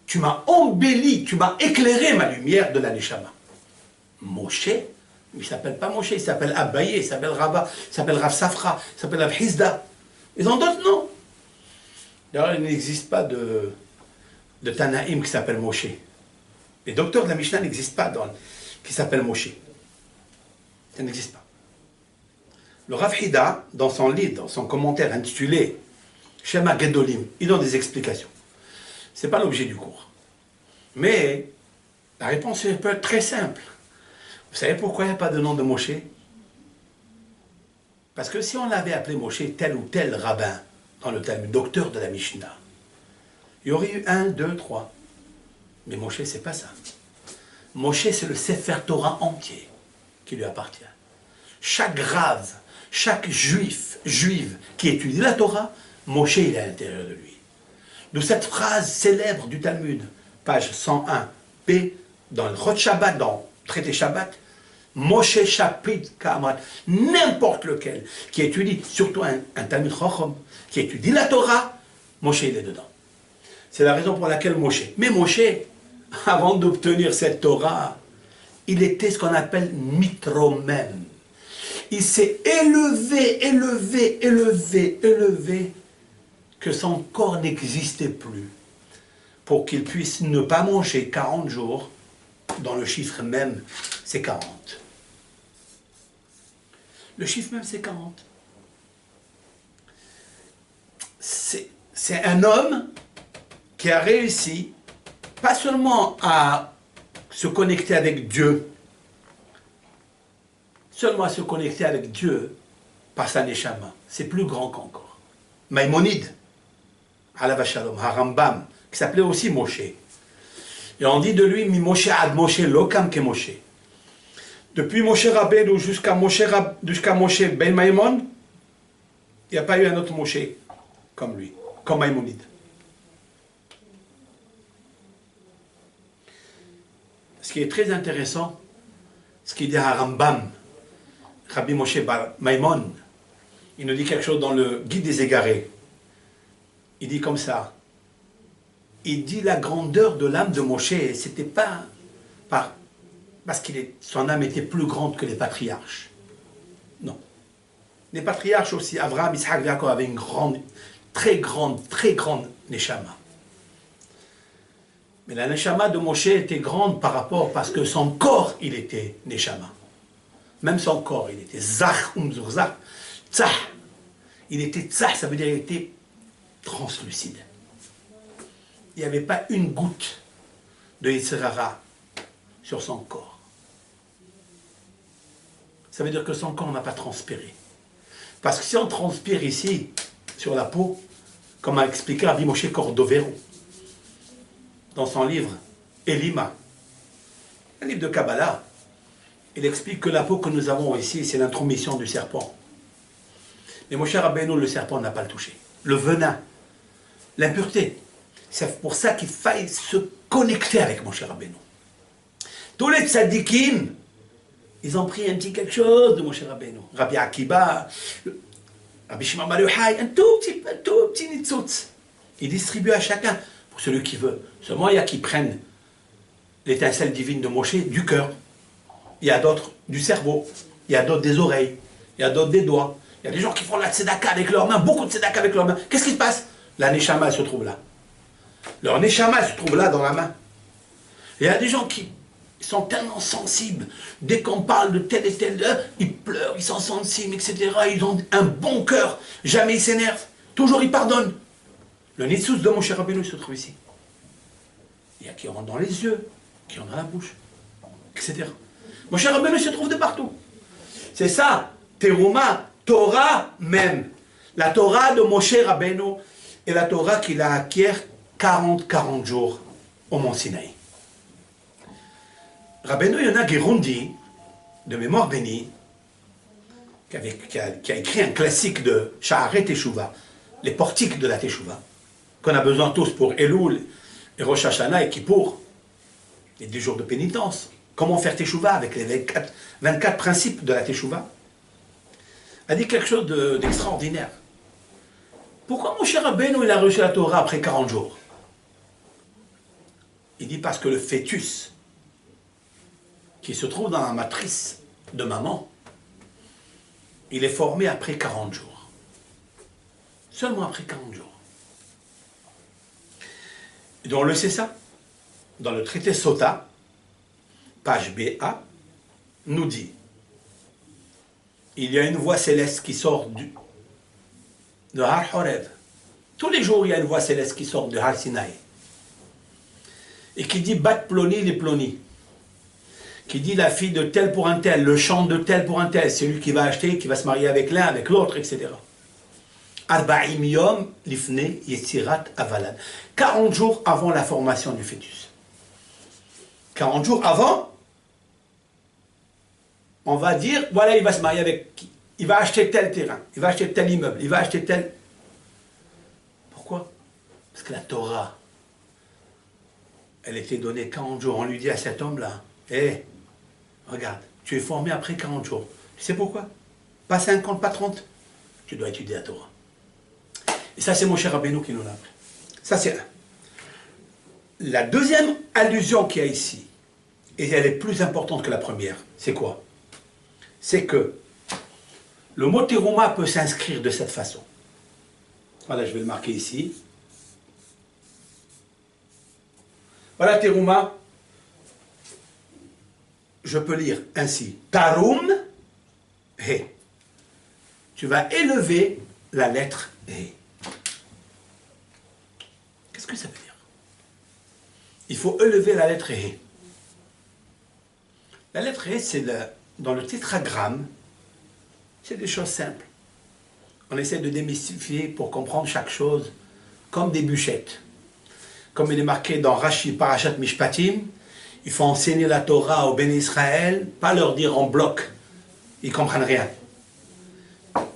S1: Tu m'as embelli, tu m'as éclairé ma lumière de la Neshama. Moshe, il ne s'appelle pas Moshe, il s'appelle Abaye, il s'appelle Rabba, il s'appelle Rav Safra, il s'appelle Rav Hizda. Ils ont d'autres noms. D'ailleurs, il n'existe pas de Tanaïm qui s'appelle Moshe. Les docteurs de la Mishnah n'existent pas qui s'appellent Moshe. Ça n'existe pas. Le Rav Hida, dans son livre, dans son commentaire intitulé Shema Gedolim, il donne des explications. Ce n'est pas l'objet du cours. Mais la réponse peut être très simple. Vous savez pourquoi il n'y a pas de nom de Moshe? Parce que si on l'avait appelé Moshe, tel ou tel rabbin, dans le Talmud, docteur de la Mishnah, il y aurait eu 1, 2, 3. Mais Moshe, c'est pas ça. Moshe, c'est le Sefer Torah entier qui lui appartient. Chaque grave, chaque juive qui étudie la Torah, Moshe, il est à l'intérieur de lui. D'où cette phrase célèbre du Talmud, page 101b, dans le Chot Shabbat, dans le traité Shabbat, Moshe Shapit Kamrat, n'importe lequel qui étudie, surtout un Talmud Chacham, qui étudie la Torah, Moshe, il est dedans. C'est la raison pour laquelle Moshe. Mais Moshe, avant d'obtenir cette Torah, il était ce qu'on appelle mitromem. Il s'est élevé, élevé, élevé, élevé, que son corps n'existait plus, pour qu'il puisse ne pas manger 40 jours, dans le chiffre même, c'est 40. Le chiffre même, c'est 40. C'est un homme qui a réussi, pas seulement à se connecter avec Dieu, seulement à se connecter avec Dieu par sa neshama. C'est plus grand qu'encore. Maïmonide, Alav Shalom, Harambam, qui s'appelait aussi Moshe. Et on dit de lui, Mi Moshe ad Moshe lokam ke Moshe. Depuis Moshe Rabbeinu jusqu'à Moshe Ben Maïmon, il n'y a pas eu un autre Moshe comme lui, comme Maïmonide. Ce qui est très intéressant, ce qu'il dit à Rambam, Rabbi Moshe Maïmon, il nous dit quelque chose dans le Guide des Égarés. Il dit comme ça, il dit la grandeur de l'âme de Moshe, c'était pas parce que son âme était plus grande que les patriarches. Non. Les patriarches aussi, Abraham, Isaac, Jacob avaient une grande, très grande neshama. Mais la neshama de Moshe était grande par rapport, parce que son corps, il était neshama. Même son corps, il était zach, zach, tzah. Il était tzah, ça veut dire qu'il était translucide. Il n'y avait pas une goutte de Yitzhara sur son corps. Ça veut dire que son corps n'a pas transpiré. Parce que si on transpire ici, sur la peau, comme a expliqué Rabbi Moshe Cordovero, dans son livre Elima, un livre de Kabbalah, il explique que la peau que nous avons ici, c'est l'intromission du serpent. Mais Moshe Rabbeinu, le serpent n'a pas le touché. Le venin, l'impureté. C'est pour ça qu'il faille se connecter avec Moshe Rabbeinu. Tous les tzadikim, ils ont pris un petit quelque chose de Moshe Rabbeinu. Rabbi Akiba, Rabbi Shimon Bar Yochai, un tout petit nitzutz. Il distribue à chacun, pour celui qui veut. Seulement, il y a qui prennent l'étincelle divine de Moshe du cœur. Il y a d'autres du cerveau. Il y a d'autres des oreilles. Il y a d'autres des doigts. Il y a des gens qui font la tzedaka avec leurs mains, beaucoup de tzedaka avec leurs mains. Qu'est-ce qui se passe? La neshama, elle se trouve là. Leur neshama, elle se trouve là, dans la main. Il y a des gens qui sont tellement sensibles. Dès qu'on parle de tel et tel, ils pleurent, ils sont sensibles, etc. Ils ont un bon cœur. Jamais ils s'énervent. Toujours ils pardonnent. Le nitzutz de Moshe Rabbeinu se trouve ici. Il y a qui ont dans les yeux, qui ont dans la bouche, etc. Moshe Rabbeinu se trouve de partout. C'est ça, Teruma, Torah même. La Torah de Moshe Rabbeinu est la Torah qu'il a acquiert 40 jours au Mont Sinaï. Rabbeinu Yonah Gerundi, de mémoire bénie, qui a écrit un classique de Sha'arei Teshuvah, les portiques de la Teshuvah, qu'on a besoin tous pour Elul, et Rosh Hashanah et Kippour, les 2 jours de pénitence. Comment faire Teshuvah avec les 24 principes de la Teshuvah, a dit quelque chose d'extraordinaire. Pourquoi Moshe Rabbeinu il a reçu la Torah après 40 jours? Il dit parce que le fœtus qui se trouve dans la matrice de maman, il est formé après 40 jours. Seulement après 40 jours. Et donc on le sait ça. Dans le traité Sota, page BA, nous dit, il y a une voix céleste qui sort de Har Horeb. Tous les jours, il y a une voix céleste qui sort de Har Sinaï. Et qui dit, bat ploni les ploni. Qui dit la fille de tel pour un tel, le champ de tel pour un tel, c'est lui qui va acheter, qui va se marier avec l'un, avec l'autre, etc. Arba'im yom lifne yetzirat avalad. 40 jours avant la formation du fœtus. 40 jours avant, on va dire, voilà, il va se marier avec qui? Il va acheter tel terrain, il va acheter tel immeuble, il va acheter tel... Pourquoi? Parce que la Torah, elle était donnée 40 jours. On lui dit à cet homme-là, hé, regarde, tu es formé après 40 jours. Tu sais pourquoi? Pas 50, pas 30. Tu dois étudier la Torah. Et ça, c'est Moshe Rabbeinu qui nous l'a appris. Ça, c'est un. La deuxième allusion qu'il y a ici, et elle est plus importante que la première, c'est quoi? C'est que le mot terouma peut s'inscrire de cette façon. Voilà, je vais le marquer ici. Voilà terouma. Je peux lire ainsi. Tarum, he. Tu vas élever la lettre he. Qu'est-ce que ça veut dire? Il faut élever la lettre he. La lettre he, c'est dans le tétragramme, c'est des choses simples. On essaie de démystifier pour comprendre chaque chose comme des bûchettes. Comme il est marqué dans Rashi Parashat Mishpatim, il faut enseigner la Torah aux bénis Israël, pas leur dire en bloc, ils ne comprennent rien.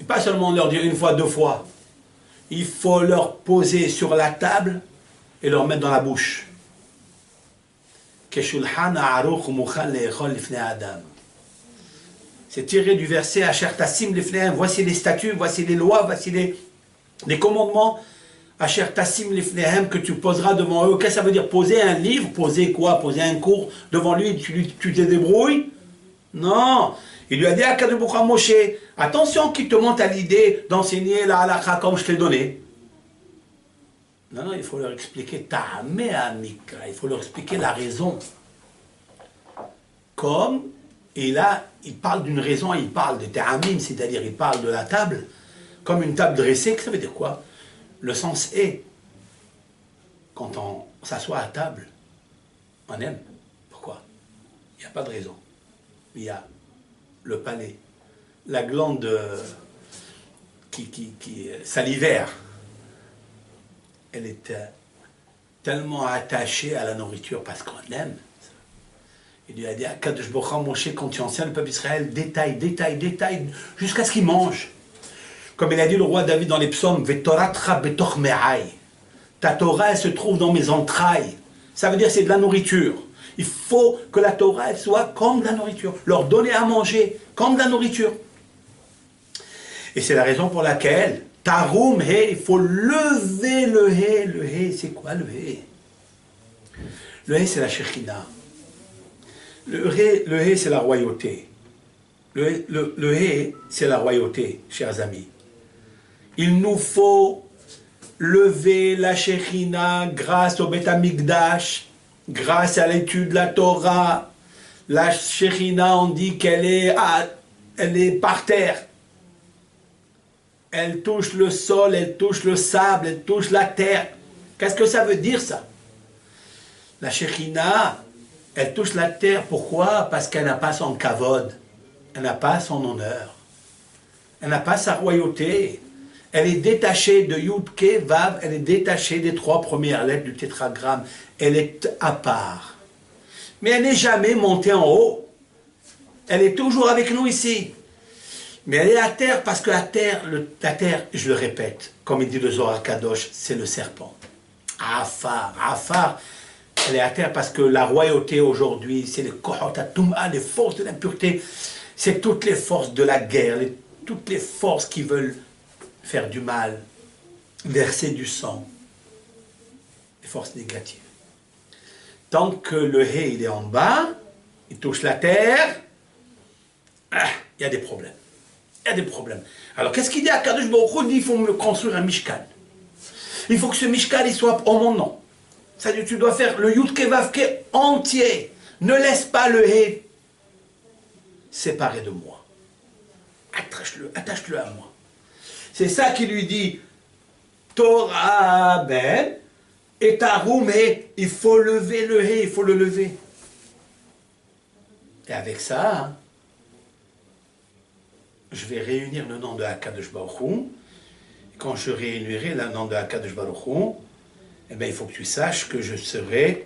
S1: Et pas seulement leur dire une fois, deux fois. Il faut leur poser sur la table et leur mettre dans la bouche. C'est tiré du verset Asher Tassim Lifnehem. Voici les statuts, voici les lois, voici les commandements. Asher Tassim Lifnehem que tu poseras devant eux. Qu'est-ce que ça veut dire? Poser un livre? Poser quoi? Poser un cours devant lui, tu te débrouilles? Non. Il lui a dit à Kadosh Baruch Hu Moshe, attention qu'il te monte à l'idée d'enseigner la halakha comme je t'ai donné. Non, il faut leur expliquer Ta'ameh Amika, il faut leur expliquer la raison. Comme, et là, il parle d'une raison, il parle de Ta'amim, c'est-à-dire il parle de la table, comme une table dressée, ça veut dire quoi? Le sens est, quand on s'assoit à table, on aime. Pourquoi? Il n'y a pas de raison. Il y a le palais, la glande qui salivaire, elle est tellement attachée à la nourriture parce qu'on aime. Il lui a dit à Kadosh Baruch Hu Moshe, quand tu enseignes le peuple d'Israël, détail, jusqu'à ce qu'il mange. Comme il a dit le roi David dans les psaumes, Vetoratcha betoch me'ai. Ta Torah, elle se trouve dans mes entrailles. Ça veut dire c'est de la nourriture. Il faut que la Torah elle soit comme de la nourriture. Leur donner à manger comme de la nourriture. Et c'est la raison pour laquelle, Tarum he, il faut lever le he. Le he, c'est quoi le he? Le he, c'est la Shekhinah. Le he, c'est la royauté. Le he, c'est la royauté, chers amis. Il nous faut lever la Shekhinah grâce au Beth Amikdash, grâce à l'étude de la Torah. La Shekhinah, on dit qu'elle est par terre. Elle touche le sol, elle touche le sable, elle touche la terre. Qu'est-ce que ça veut dire ça? La Shekhinah, elle touche la terre, pourquoi? Parce qu'elle n'a pas son kavod, elle n'a pas son honneur, elle n'a pas sa royauté. Elle est détachée de Yud Ke Vav, elle est détachée des 3 premières lettres du tétragramme. Elle est à part. Mais elle n'est jamais montée en haut. Elle est toujours avec nous ici. Mais elle est à terre parce que la terre, je le répète, comme il dit le Zohar Kadosh, c'est le serpent. Afar, elle est à terre parce que la royauté aujourd'hui, c'est les Kohot HaTum'a, les forces de l'impureté, c'est toutes les forces de la guerre, toutes les forces qui veulent faire du mal, verser du sang, les forces négatives. Tant que le He, il est en bas, il touche la terre, il y a des problèmes. Il y a des problèmes. Alors, qu'est-ce qu'il dit à Kadosh Baruch Hu? Il dit, il faut me construire un Mishkan. Il faut que ce Mishkan, il soit en mon nom. C'est-à-dire, tu dois faire le Yud Ke Vav Ke entier. Ne laisse pas le He séparé de moi. Attache-le à moi. C'est ça qui lui dit, Torah ben, et Tarum, mais il faut lever le He, il faut le lever. Et avec ça, je vais réunir le nom de HaKadosh Baruch Hu. Et quand je réunirai le nom de HaKadosh Baruch Hu, eh bien, il faut que tu saches que je serai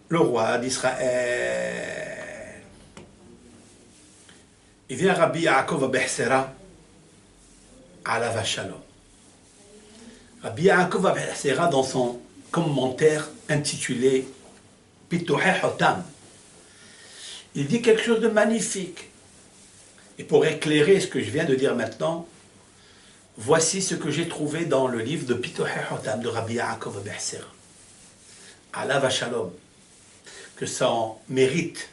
S1: le roi d'Israël. Il vient Rabbi Yaakov Abehsera, Alav Shalom. Rabbi Yaakov Abehsera, dans son commentaire intitulé Pituhei Hotam, il dit quelque chose de magnifique. Et pour éclairer ce que je viens de dire maintenant, Voici ce que j'ai trouvé dans le livre de Pitohe Hotam de Rabbi Yaakov Behser. Allah Shalom, que son mérite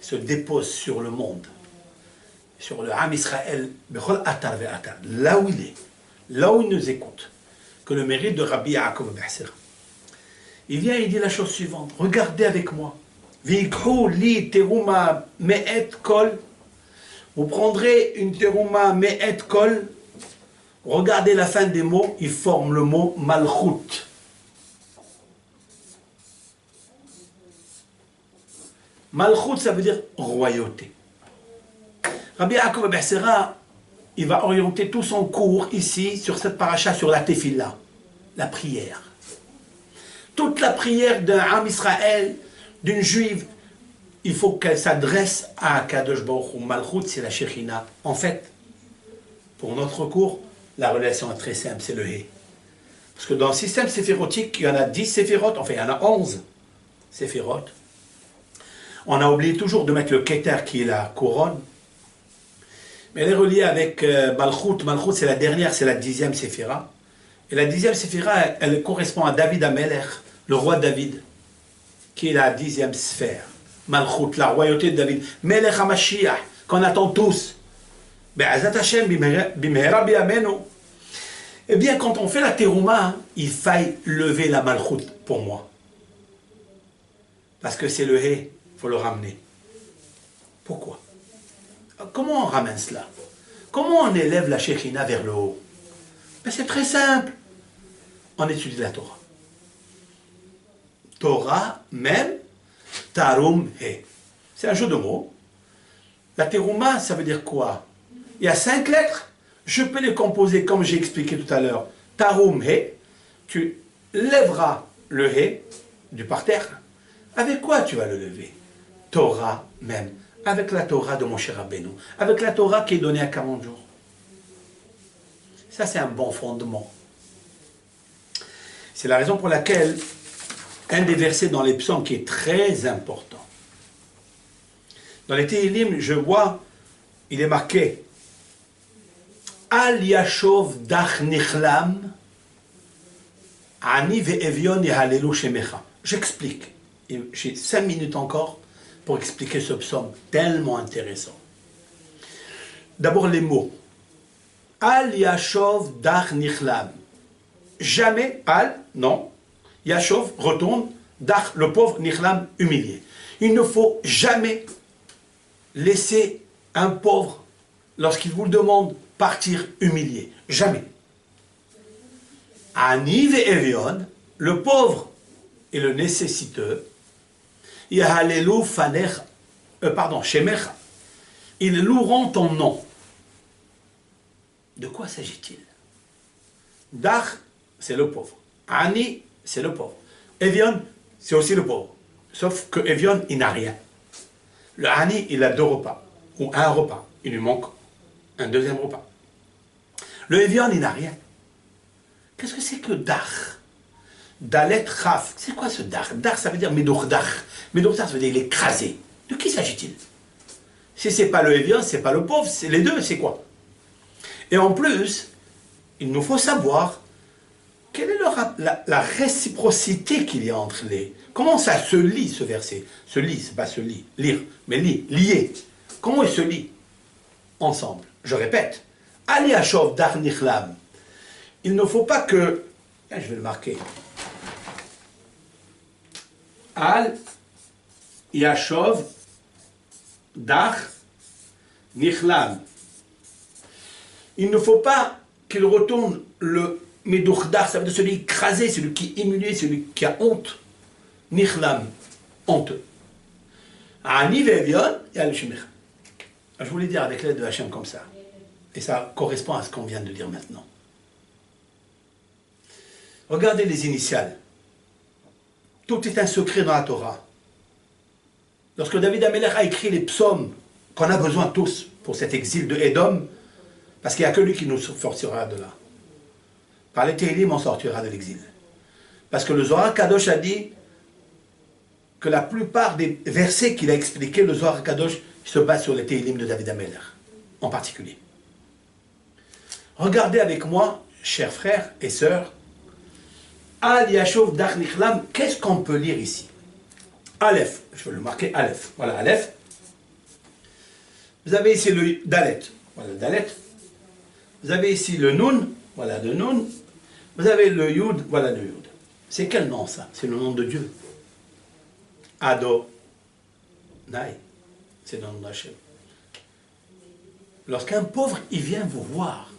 S1: se dépose sur le monde, sur le Ham Israël, là où il est, là où il nous écoute, que le mérite de Rabbi Yaakov Behser. Il vient et il dit la chose suivante, regardez avec moi. Vous prendrez une terouma me'et kol, regardez la fin des mots, ils forment le mot malchut. Malchut, ça veut dire royauté. Rabbi Yaakov Behsera, il va orienter tout son cours ici, sur cette paracha, sur la tefillah, la prière. Toute la prière d'un Ham Israël, d'une juive, il faut qu'elle s'adresse à Kadosh Baruch Hu. Malchut, c'est la Shekhinah. En fait, pour notre cours, la relation est très simple, c'est le He. Parce que dans le système séphirotique, il y en a 10 séphirotes, enfin il y en a 11 séphirotes. On a oublié toujours de mettre le Keter qui est la couronne. Mais elle est reliée avec Malchut. Malchut, c'est la dernière, c'est la 10e séphira. Et la 10e séphira, elle correspond à David Amelech, le roi David, qui est la 10e sphère. Malchut, la royauté de David. Melech HaMashiach, qu'on attend tous. Be'azat Hashem, bimehera bi'amenu. Eh bien, quand on fait la terouma, il faille lever la Malchut pour moi. Parce que c'est le He, il faut le ramener. Pourquoi? Comment on ramène cela? Comment on élève la Shekhina vers le haut? Ben c'est très simple. On étudie la Torah. Torah, même, Tarum He. C'est un jeu de mots. La terouma, ça veut dire quoi? Il y a 5 lettres. Je peux les composer comme j'ai expliqué tout à l'heure. Tarum He. Tu lèveras le He du parterre. Avec quoi tu vas le lever? Torah même. Avec la Torah de Moshe Rabbeinu. Avec la Torah qui est donnée à 40 jours. Ça, c'est un bon fondement. C'est la raison pour laquelle un des versets dans les psaumes qui est très important. Dans les Tehillim, je vois, il est marqué Al Yashov Dach Nichlam Ani ve'evion yehalelu shemecha. J'explique. J'ai 5 minutes encore pour expliquer ce psaume tellement intéressant. D'abord les mots. Al Yashov Dach Nichlam. Jamais, Al, non. Yashov, retourne. Dach, le pauvre, Nichlam, humilié. Il ne faut jamais laisser un pauvre, lorsqu'il vous le demande, partir humilié. Jamais. Ani ve'evion, le pauvre et le nécessiteux, Yahalelu fanecha, shemecha, ils loueront ton nom. De quoi s'agit-il? Dach, c'est le pauvre. Ani, c'est le pauvre. Evion, c'est aussi le pauvre. Sauf que Evion, il n'a rien. Le Ani, il a 2 repas. Ou un repas. Il lui manque un deuxième repas. Le Evion, il n'a rien. Qu'est-ce que c'est que Dach? Dalet Chaf. C'est quoi ce Dach? Dach, ça veut dire Medourdach. Medourdach, ça veut dire l'écrasé. De qui s'agit-il? Si ce n'est pas le Evion, ce n'est pas le pauvre, c'est les deux, c'est quoi? Et en plus, il nous faut savoir quelle est la réciprocité qu'il y a entre les... Comment ça se lit, ce verset? Se lit, c'est pas se lit, lire, mais lier. Comment il se lit ensemble? Je répète. Ali Ashov Dar Nichlam. Il ne faut pas que... je vais le marquer. Al Yashov Dar Nichlam. Il ne faut pas qu'il retourne le Medourdach, ça veut dire celui écrasé, celui qui est humilié, celui qui a honte. Nichlam, honteux. Ani ve'evion, et al shemecha. Je voulais dire avec l'aide de Hachem comme ça. Et ça correspond à ce qu'on vient de dire maintenant. Regardez les initiales. Tout est un secret dans la Torah. Lorsque David Amelech a écrit les psaumes qu'on a besoin tous pour cet exil de Édom, parce qu'il n'y a que lui qui nous sortira de là. Par les Tehillim, on sortira de l'exil. Parce que le Zohar Kadosh a dit que la plupart des versets qu'il a expliqués, le Zohar Kadosh se base sur les Tehillim de David Amelech, en particulier. Regardez avec moi, chers frères et sœurs, Al Yashov Dach Nichlam, qu'est-ce qu'on peut lire ici? Aleph, je vais le marquer Aleph. Voilà, Aleph. Vous avez ici le Dalet. Voilà le Dalet. Vous avez ici le Nun. Voilà le Nun. Vous avez le Yud. Voilà le Yud. C'est quel nom ça? C'est le nom de Dieu. Ado. Naï. C'est le nom d'Hachem. Lorsqu'un pauvre, il vient vous voir.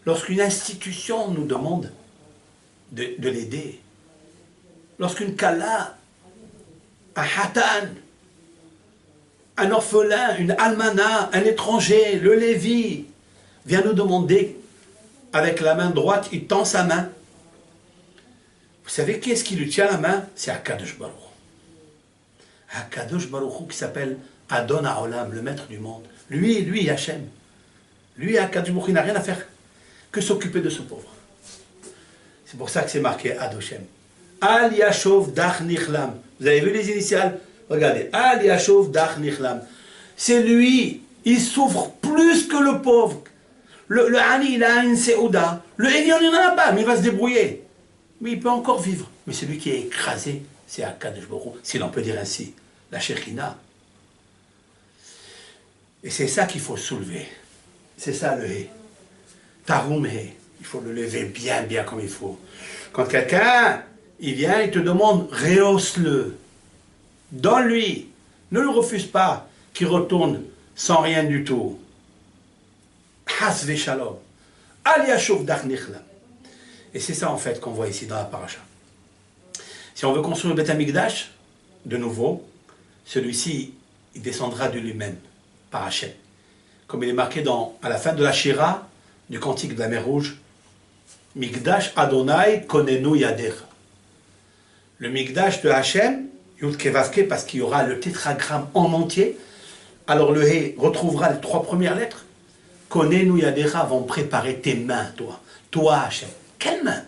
S1: Lorsqu'une institution nous demande de l'aider. Lorsqu'une Kala, un Hatan, un orphelin, une almana, un étranger, le Lévi, vient nous demander, avec la main droite, il tend sa main. Vous savez qui est-ce qui lui tient la main? C'est Akadosh Baruch. Akadosh Baruch qui s'appelle Adon Haolam, le maître du monde. Lui, Hachem. Lui, Akadosh Baruch, il n'a rien à faire que s'occuper de ce pauvre. C'est pour ça que c'est marqué Adoshem. Al Yashov Dach Nichlam. Vous avez vu les initiales? Regardez. Al Yashov Dach Nichlam. C'est lui, il souffre plus que le pauvre. Le Ani, il a une Seouda. Le Elion, il n'en a pas, mais il va se débrouiller. Mais il peut encore vivre. Mais celui qui est écrasé, c'est Akadosh Baruch Hu, si l'on peut dire ainsi. La Shekhina. Et c'est ça qu'il faut soulever. C'est ça le He. Tarum He. Il faut le lever bien comme il faut. Quand quelqu'un, il vient, il te demande, rehausse-le. Donne-lui. Ne le refuse pas qu'il retourne sans rien du tout. Hasve shalom. Al Yashov Dach Nichlam. Et c'est ça en fait qu'on voit ici dans la paracha. Si on veut construire le Beth Amikdash, de nouveau, celui-ci, il descendra de lui-même, par Hachem. Comme il est marqué à la fin de la Shira, du cantique de la mer Rouge, Mikdash Adonai Konenu Yader. Le Mikdash de Hachem, Yud Kevavke, parce qu'il y aura le tétragramme en entier, alors le He retrouvera les 3 premières lettres. Konenu Yadera vont préparer tes mains, toi. Toi, Hachem. Quelles mains?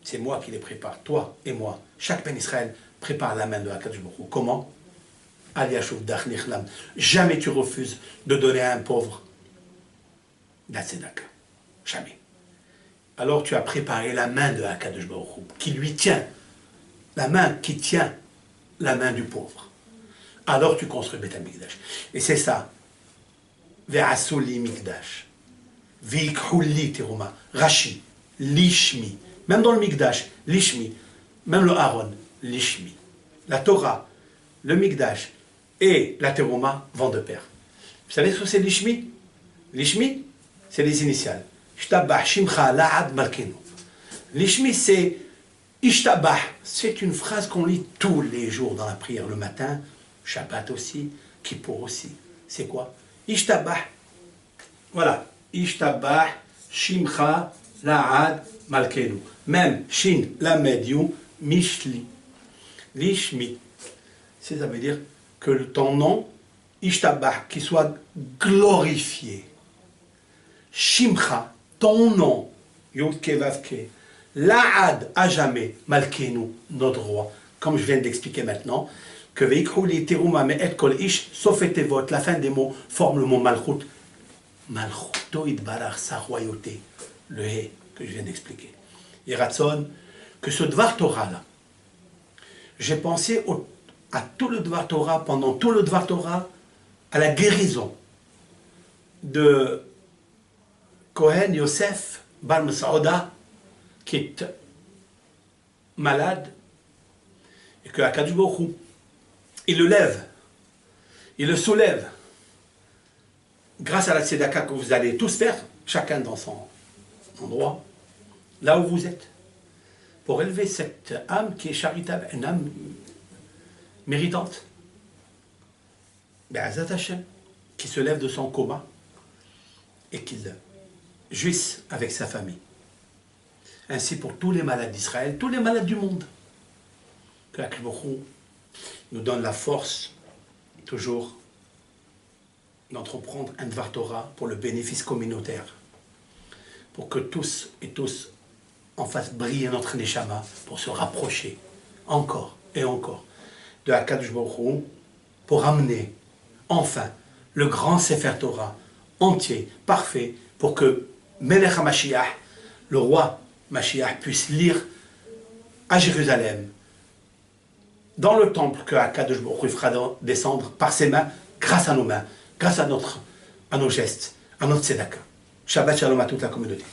S1: C'est moi qui les prépare, toi et moi. Chaque Ben Israël prépare la main de Akadosh Baruch Hu. Comment? Al Yashov Dach Nichlam. Jamais tu refuses de donner à un pauvre la tzedaka. Jamais. Alors tu as préparé la main de Akadosh Baruch Hu, qui lui tient, la main qui tient la main du pauvre. Alors tu construis Beth Amikdash. Et c'est ça. Ve'asuli Mikdash. Ve'ikhouli teruma. Rashi. Lishmi. Même dans le Mikdash, Lishmi. Même le Aaron, Lishmi. La Torah, le Mikdash et la Teruma vont de pair. Vous savez ce que c'est Lishmi? Lishmi, c'est les initiales. Ishtabah Shimcha La'ad Malkenu. Lishmi, c'est Ishtabah. C'est une phrase qu'on lit tous les jours dans la prière, le matin, Shabbat aussi, Kippour aussi. C'est quoi? Ishtabah. Voilà. Ishtabah Shimcha La'ad Malkenu. Même Shin Lamed Yu Mishli. Lishmi. Ça veut dire que ton nom, Ishtabah, qui soit glorifié. Shimcha, ton nom, Yud Kevavke, La'ad, à jamais, Malkenu, notre roi. Comme je viens d'expliquer maintenant, que Veikhouli Teruma Me'et Kol Ish, sauf et Tevot, la fin des mots forme le mot Malchut. Malchuto Idbarach, sa royauté, le He que je viens d'expliquer. Et Ratson, que ce Dvar Torah là, j'ai pensé à tout le Dvar Torah, pendant tout le Dvar Torah, à la guérison de Cohen Yosef Bar Masouda, qui est malade, et que Akadosh Baruch Hu, il le lève, il le soulève, grâce à la tzedaka que vous allez tous faire, chacun dans son endroit, là où vous êtes, pour élever cette âme qui est charitable, une âme méritante, Be'ezrat Hashem, qui se lève de son coma et qu'il jouisse avec sa famille. Ainsi pour tous les malades d'Israël, tous les malades du monde. Que Akadosh Baruch Hu nous donne la force, toujours, d'entreprendre un Dvar Torah pour le bénéfice communautaire. Pour que tous et tous en fassent briller notre Neshama, pour se rapprocher encore et encore de Akadosh Baruch Hu, pour amener enfin le grand Sefer Torah entier, parfait, pour que Melech HaMashiach, le roi Mashiach, puisse lire à Jérusalem, dans le temple que Akadosh Baruch Hu fera descendre par ses mains, grâce à nos mains, grâce à nos gestes, à notre tzedaka. Shabbat shalom à toute la communauté.